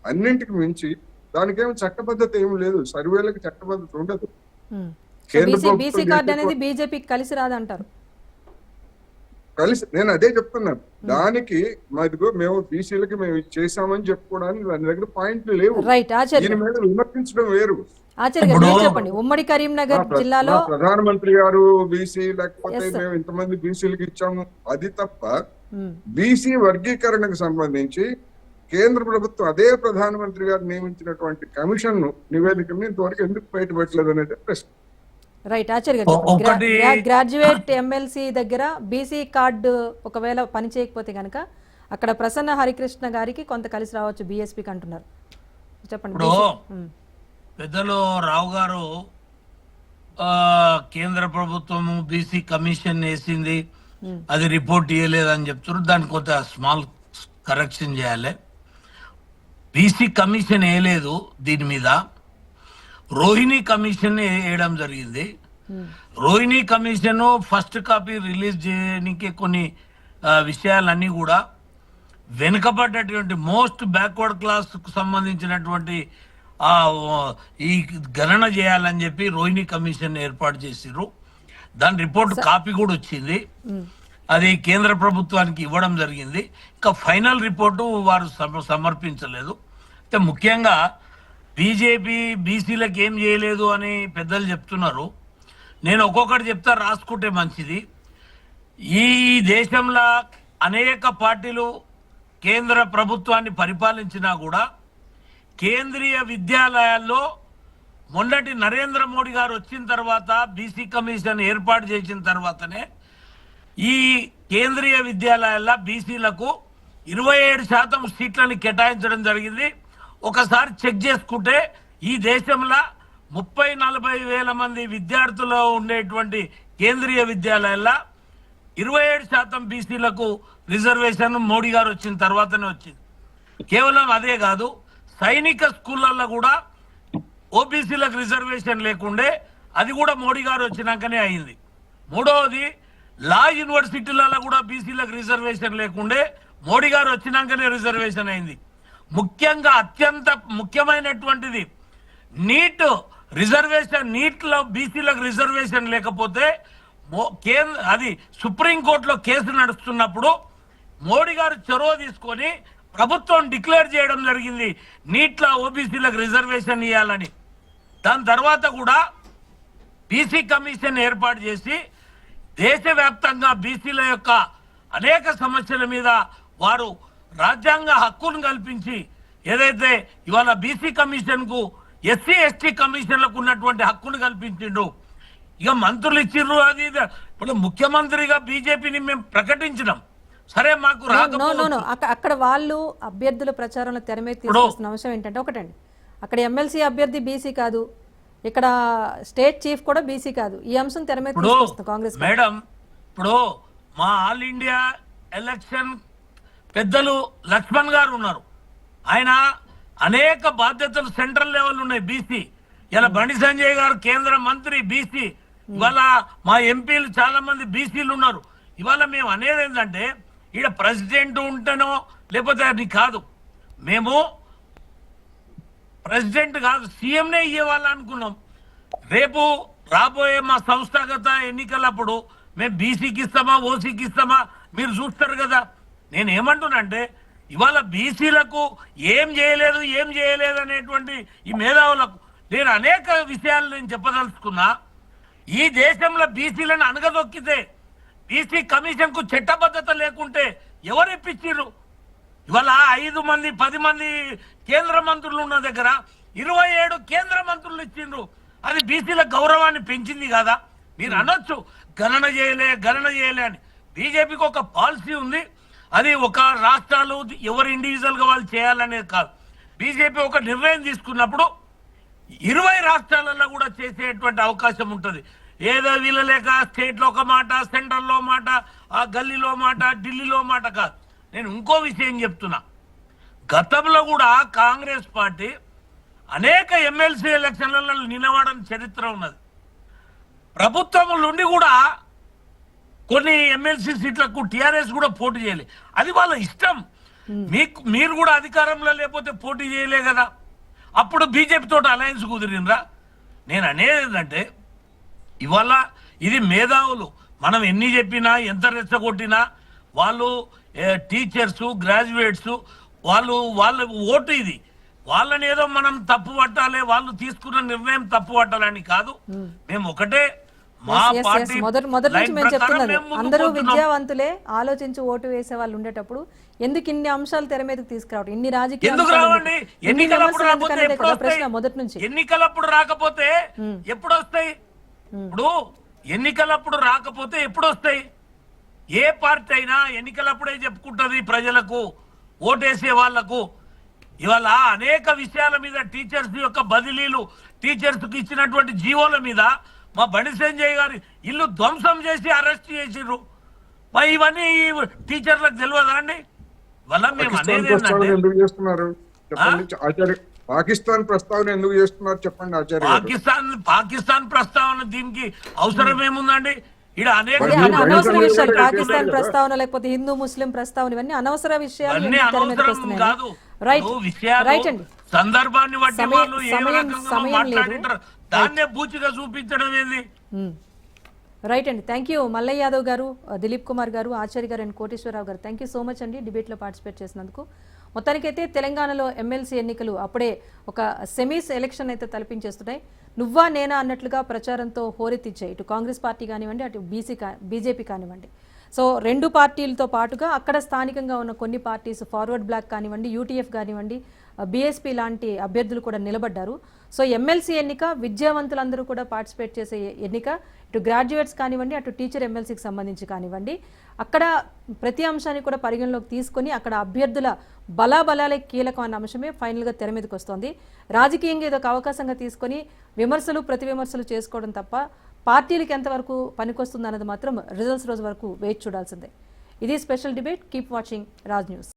అన్నింటికి మించి దానికేమో చట్టబద్ధత ఏమి లేదు, సర్వేలకు చట్టబద్ధత ఉండదు. బీసీ కార్డు అనేది బీజేపీకి కలిసి రాదంటారు. కలిసి, నేను అదే చెప్తున్నాను. దానికి మాదిగో మేము బీసీలకి మేము చేశామని చెప్పుకోవడానికి దాని దగ్గర పాయింట్లు లేవు. దీని మీద విమర్శించడం వేరు. ఆచార్య గారు మీరు చెప్పండి. ఉమ్మడి కరీంనగర్ జిల్లాలో ప్రధానమంత్రి గారు బీసీ లేకపోతే Yes, sir. మేము ఇంతమంది బీసీలకు ఇచ్చాము అది తప్ప బీసీ వర్గీకరణకు సంబంధించి కేంద్ర ప్రభుత్వం అదే ప్రధానమంత్రి గారు నియమించినటువంటి కమిషన్ నివేదికను ఇంతవరకు ఎందుకు బయటపెట్టలేదు అనేది ప్రశ్న. రైట్ ఆచార్య గారు చెప్పండి. గ్రాడ్యుయేట్ ఎమ్మెల్సీ దగ్గర బీసీ కార్డు ఒకవేళ పని చేయకపోతే కనుక అక్కడ ప్రసన్న హరికృష్ణ గారికి కొంత కలిసి రావచ్చు బీఎస్పీకి అంటున్నారు. చెప్పండి. ఇప్పుడు పెద్దలు రావు గారు కేంద్ర ప్రభుత్వము బీసీ కమిషన్ వేసింది, అది రిపోర్ట్ ఇవ్వలేదని చెప్తున్నారు. దానికి కొంత స్మాల్ కరెక్షన్ చేయాలి. బీసీ కమిషన్ వేయలేదు, దీని మీద రోహిణి కమిషన్ వేయడం జరిగింది. Rohini commission first copy release చేయడానికి కొన్ని విషయాలన్నీ కూడా వెనుకబడ్డటువంటి మోస్ట్ బ్యాక్వర్డ్ క్లాస్ కు సంబంధించినటువంటి ఈ గణన చేయాలని చెప్పి రోహిణి కమిషన్ ఏర్పాటు చేసిర్రు. దాని రిపోర్ట్ కాపీ కూడా వచ్చింది, అది కేంద్ర ప్రభుత్వానికి ఇవ్వడం జరిగింది. ఇంకా ఫైనల్ రిపోర్టు వారు సమర్పించలేదు. అయితే ముఖ్యంగా బీజేపీ బీసీలకు ఏం చేయలేదు అని పెద్దలు చెప్తున్నారు. నేను ఒక్కొక్కటి చెప్తా, రాసుకుంటే మంచిది. ఈ దేశంలో అనేక పార్టీలు కేంద్ర ప్రభుత్వాన్ని పరిపాలించినా కూడా కేంద్రీయ విద్యాలయాల్లో మొన్నటి నరేంద్ర మోడీ గారు వచ్చిన తర్వాత బీసీ కమిషన్ ఏర్పాటు చేసిన తర్వాతనే ఈ కేంద్రీయ విద్యాలయాల్లో బీసీలకు 27% సీట్లను కేటాయించడం జరిగింది. ఒకసారి చెక్ చేసుకుంటే ఈ దేశంలో 30-40 వేల మంది విద్యార్థులు ఉండేటువంటి కేంద్రీయ విద్యాలయాల్లో 27% బీసీలకు రిజర్వేషన్ మోడీ గారు వచ్చిన తర్వాతనే వచ్చింది. కేవలం అదే కాదు, సైనిక స్కూళ్ళల్లో కూడా ఓబీసీలకు రిజర్వేషన్ లేకుండే, అది కూడా మోడీ గారు వచ్చినాకనే అయింది. మూడవది, లా యూనివర్సిటీలలో కూడా బీసీలకు రిజర్వేషన్ లేకుండే, మోడీ గారు వచ్చినాకనే రిజర్వేషన్ అయింది. ముఖ్యంగా అత్యంత ముఖ్యమైనటువంటిది నీట్ రిజర్వేషన్. నీట్లో బీసీలకు రిజర్వేషన్ లేకపోతే అది సుప్రీంకోర్టులో కేసు నడుస్తున్నప్పుడు మోడీ గారు చొరవ తీసుకొని ప్రభుత్వం డిక్లేర్ చేయడం జరిగింది నీట్లో ఓబీసీలకు రిజర్వేషన్ ఇవ్వాలని. దాని తర్వాత కూడా బీసీ కమిషన్ ఏర్పాటు చేసి దేశవ్యాప్తంగా బీసీల యొక్క అనేక సమస్యల మీద వారు రాజ్యాంగ హక్కును కల్పించి, ఏదైతే ఇవాళ బీసీ కమిషన్ కు ఎస్సీ ఎస్టీ కమిషన్లకు ఉన్నటువంటి హక్కును కల్పించిండు. ఇక మంత్రులు ఇచ్చిర్రు, అది ఇప్పుడు ముఖ్యమంత్రిగా బీజేపీని మేము ప్రకటించినాం. సరే, మాకు అక్కడ వాళ్ళు అభ్యర్థుల ప్రచారంలో తెర మీద తీసుకొస్తున్న అంశం ఏంటంటే, ఒకటండి, అక్కడ ఎమ్మెల్సీ అభ్యర్థి బీసీ కాదు, ఇక్కడ స్టేట్ చీఫ్ కూడా బీసీ కాదు. ఈ అంశం తెర మీద తీసుకొస్తుంది కాంగ్రెస్. మేడం, ఇప్పుడు మా ఆల్ ఇండియా ఎలక్షన్ పెద్దలు లక్ష్మణ్ గారు ఉన్నారు. ఆయన అనేక బాధ్యతలు సెంట్రల్ లెవెల్ ఉన్నాయి బీసీ. ఇలా బండి సంజయ్ గారు కేంద్ర మంత్రి బీసీ. ఇవాళ మా ఎంపీలు చాలా మంది బీసీలు ఉన్నారు. ఇవాళ మేము అనేది ఏంటంటే, ఈడ ప్రెసిడెంట్ ఉంటేనో లేకపోతే అది కాదు, మేము ప్రెసిడెంట్ కాదు సీఎంనే ఇవ్వాలనుకున్నాం. రేపు రాబోయే మా సంస్థాగత ఎన్నికలప్పుడు మేము బీసీకి ఇస్తామా ఓసీకి ఇస్తామా మీరు చూస్తారు కదా. నేను ఏమంటున్నా అంటే, ఇవాళ బీసీలకు ఏం చేయలేదు అనేటువంటి ఈ మేధావులకు నేను అనేక విషయాలు నేను చెప్పదలుచుకున్నా. ఈ దేశంలో బీసీలను అనగదొక్కితే, బీసీ కమిషన్ కు చట్టబద్ధత లేకుంటే ఎవరు ఇప్పించారు? ఇవాళ 5 మంది 10 మంది కేంద్ర మంత్రులు ఉన్న దగ్గర 27 కేంద్ర మంత్రులు ఇచ్చిండ్రు. అది బీసీల గౌరవాన్ని పెంచింది కదా. మీరు అనొచ్చు గణన చేయలే అని. బీజేపీకి ఒక పాలసీ ఉంది, అది ఒక రాష్ట్రాలు ఎవరు ఇండివిజువల్ గా వాళ్ళు చేయాలనేది కాదు. బీజేపీ ఒక నిర్ణయం తీసుకున్నప్పుడు 20 రాష్ట్రాలలో కూడా చేసేటువంటి అవకాశం ఉంటుంది. ఏదో వీళ్ళ లేక స్టేట్ లో ఒక మాట, సెంట్రల్ లో మాట, ఆ గల్లీలో మాట, ఢిల్లీలో మాట కాదు. నేను ఇంకో విషయం చెప్తున్నా, గతంలో కూడా కాంగ్రెస్ పార్టీ అనేక ఎమ్మెల్సీ ఎలక్షన్లలో నిలబడని చరిత్ర ఉన్నది. ప్రభుత్వం నుండి కూడా కొన్ని ఎమ్మెల్సీ సీట్లకు టీఆర్ఎస్ కూడా పోటీ చేయలే, అది వాళ్ళ ఇష్టం. మీరు కూడా అధికారంలో లేకపోతే పోటీ చేయలే కదా. అప్పుడు బీజేపీ తోటి అలయన్స్ కుదిరినరా? నేను అనేది ఏంటంటే, ఇవాళ ఇది మేధావులు మనం ఎన్ని చెప్పినా ఎంత రెచ్చగొట్టినా వాళ్ళు టీచర్స్ గ్రాడ్యుయేట్స్ వాళ్ళ ఓటు ఇది. వాళ్ళని ఏదో మనం తప్పు పట్టాలి, వాళ్ళు తీసుకున్న నిర్ణయం తప్పు పట్టాలని కాదు. మేము ఒకటే మా Yes, yes, పార్టీ yes. మొదటి నుంచి లైన్ మేము ప్రకారం చెప్తున్నది మేము ముందుకు అందరూ పోతున్నాం. విద్యావంతులే ఆలోచించి ఓటు వేసే వాళ్ళు ఉండేటప్పుడు ఎందుకు ఇన్ని అంశాలు తెర మీదకి తీసుకురావడం, ఇన్ని రాజకీయ ఎందుకు అంశాలు రావండి? ఎందుకు? ఇన్ని ఎన్నికలప్పుడు విమర్శలు రాకపోతే ఎందుకనేదే ఎప్పుడు కదా ప్రశ్న వస్తాయి? మొదటి నుంచి. ఎన్నికలప్పుడు రాకపోతే ఎప్పుడు వస్తాయి? ఇప్పుడు ఎన్నికలప్పుడు రాకపోతే ఎప్పుడు వస్తాయి? ఏ పార్టీ అయినా ఎన్నికలప్పుడే చెప్పుకుంటది ప్రజలకు, ఓటేసే వాళ్లకు. ఇవాళ అనేక విషయాల మీద టీచర్స్ యొక్క బదిలీలు, టీచర్స్ కి ఇచ్చినటువంటి జీవోల మీద మా బండి సంజయ్ గారి ఇల్లు ధ్వంసం చేసి అరెస్ట్ చేసిర్రు. మరి ఇవన్నీ టీచర్లకు తెలియదా అండి? వల్ల మేము పాకిస్తాన్ అనేది ప్రస్తావన ఏంటంటే ఎందుకు చేస్తున్నారు చెప్పండి ఆచార్య, పాకిస్తాన్ ప్రస్తావన ఎందుకు చేస్తున్నారు చెప్పండి ఆచార్య గారు. పాకిస్తాన్ ప్రస్తావన దీనికి అవసరం ఏముందండి? ఇక్కడ అనేక అదే మరి అనవసర మీరు విషయాలు, బయట పాకిస్తాన్ కదా. ప్రస్తావన లేకపోతే హిందూ ముస్లిం ప్రస్తావన, ఇవన్నీ అనవసర విషయాలు అన్ని ఎందుకు తెర మీదకి అనవసరం వస్తున్నాయి? కాదు. రైట్ ఇప్పుడు విషయాలు రైట్ అండి. సందర్భాన్ని బట్టి సమయం- వాళ్ళు ఏ సమయం- రకంగా సమయం మాట్లాడింటారు, లేదు. దాన్నే బూచిగా చూపించడం ఏంది? రైట్ అండి. థ్యాంక్ యూ మల్లయ్య యాదవ్ గారు, దిలీప్ కుమార్ గారు, ఆచార్య గారు అండ్ కోటేశ్వరరావు గారు. థ్యాంక్ యూ సో మచ్ అండి డిబేట్లో పార్టిసిపేట్ చేసినందుకు. మొత్తానికైతే తెలంగాణలో ఎమ్మెల్సీ ఎన్నికలు అప్పుడే ఒక సెమీస్ ఎలక్షన్ అయితే తలపించేస్తున్నాయి. నువ్వా నేనా అన్నట్లుగా ప్రచారంతో హోరెత్తిచ్చాయి ఇటు కాంగ్రెస్ పార్టీ కానివ్వండి, అటు బీజేపీ కానివ్వండి. సో రెండు పార్టీలతో పాటుగా అక్కడ స్థానికంగా ఉన్న కొన్ని పార్టీస్, ఫార్వర్డ్ బ్లాక్ కానివ్వండి, యూటీఎఫ్ కానివ్వండి, బీఎస్పీ లాంటి అభ్యర్థులు కూడా నిలబడ్డారు. సో ఎమ్మెల్సీ ఎన్నిక విద్యావంతులందరూ కూడా పార్టిసిపేట్ చేసే ఎన్నిక. ఇటు గ్రాడ్యుయేట్స్ కానివ్వండి, అటు టీచర్ ఎమ్మెల్సీకి సంబంధించి కానివ్వండి, అక్కడ ప్రతి అంశాన్ని కూడా పరిగణలోకి తీసుకొని అక్కడ అభ్యర్థుల బలాబలాలే కీలకం అన్న అంశమే ఫైనల్గా తెర మీదకి వస్తోంది. రాజకీయంగా ఇదొక అవకాశంగా తీసుకొని విమర్శలు ప్రతి విమర్శలు చేసుకోవడం తప్ప పార్టీలకు ఎంతవరకు పనికొస్తుంది అన్నది మాత్రం రిజల్ట్స్ రోజు వరకు వేచి చూడాల్సిందే. ఇది special debate. Keep watching Raj news.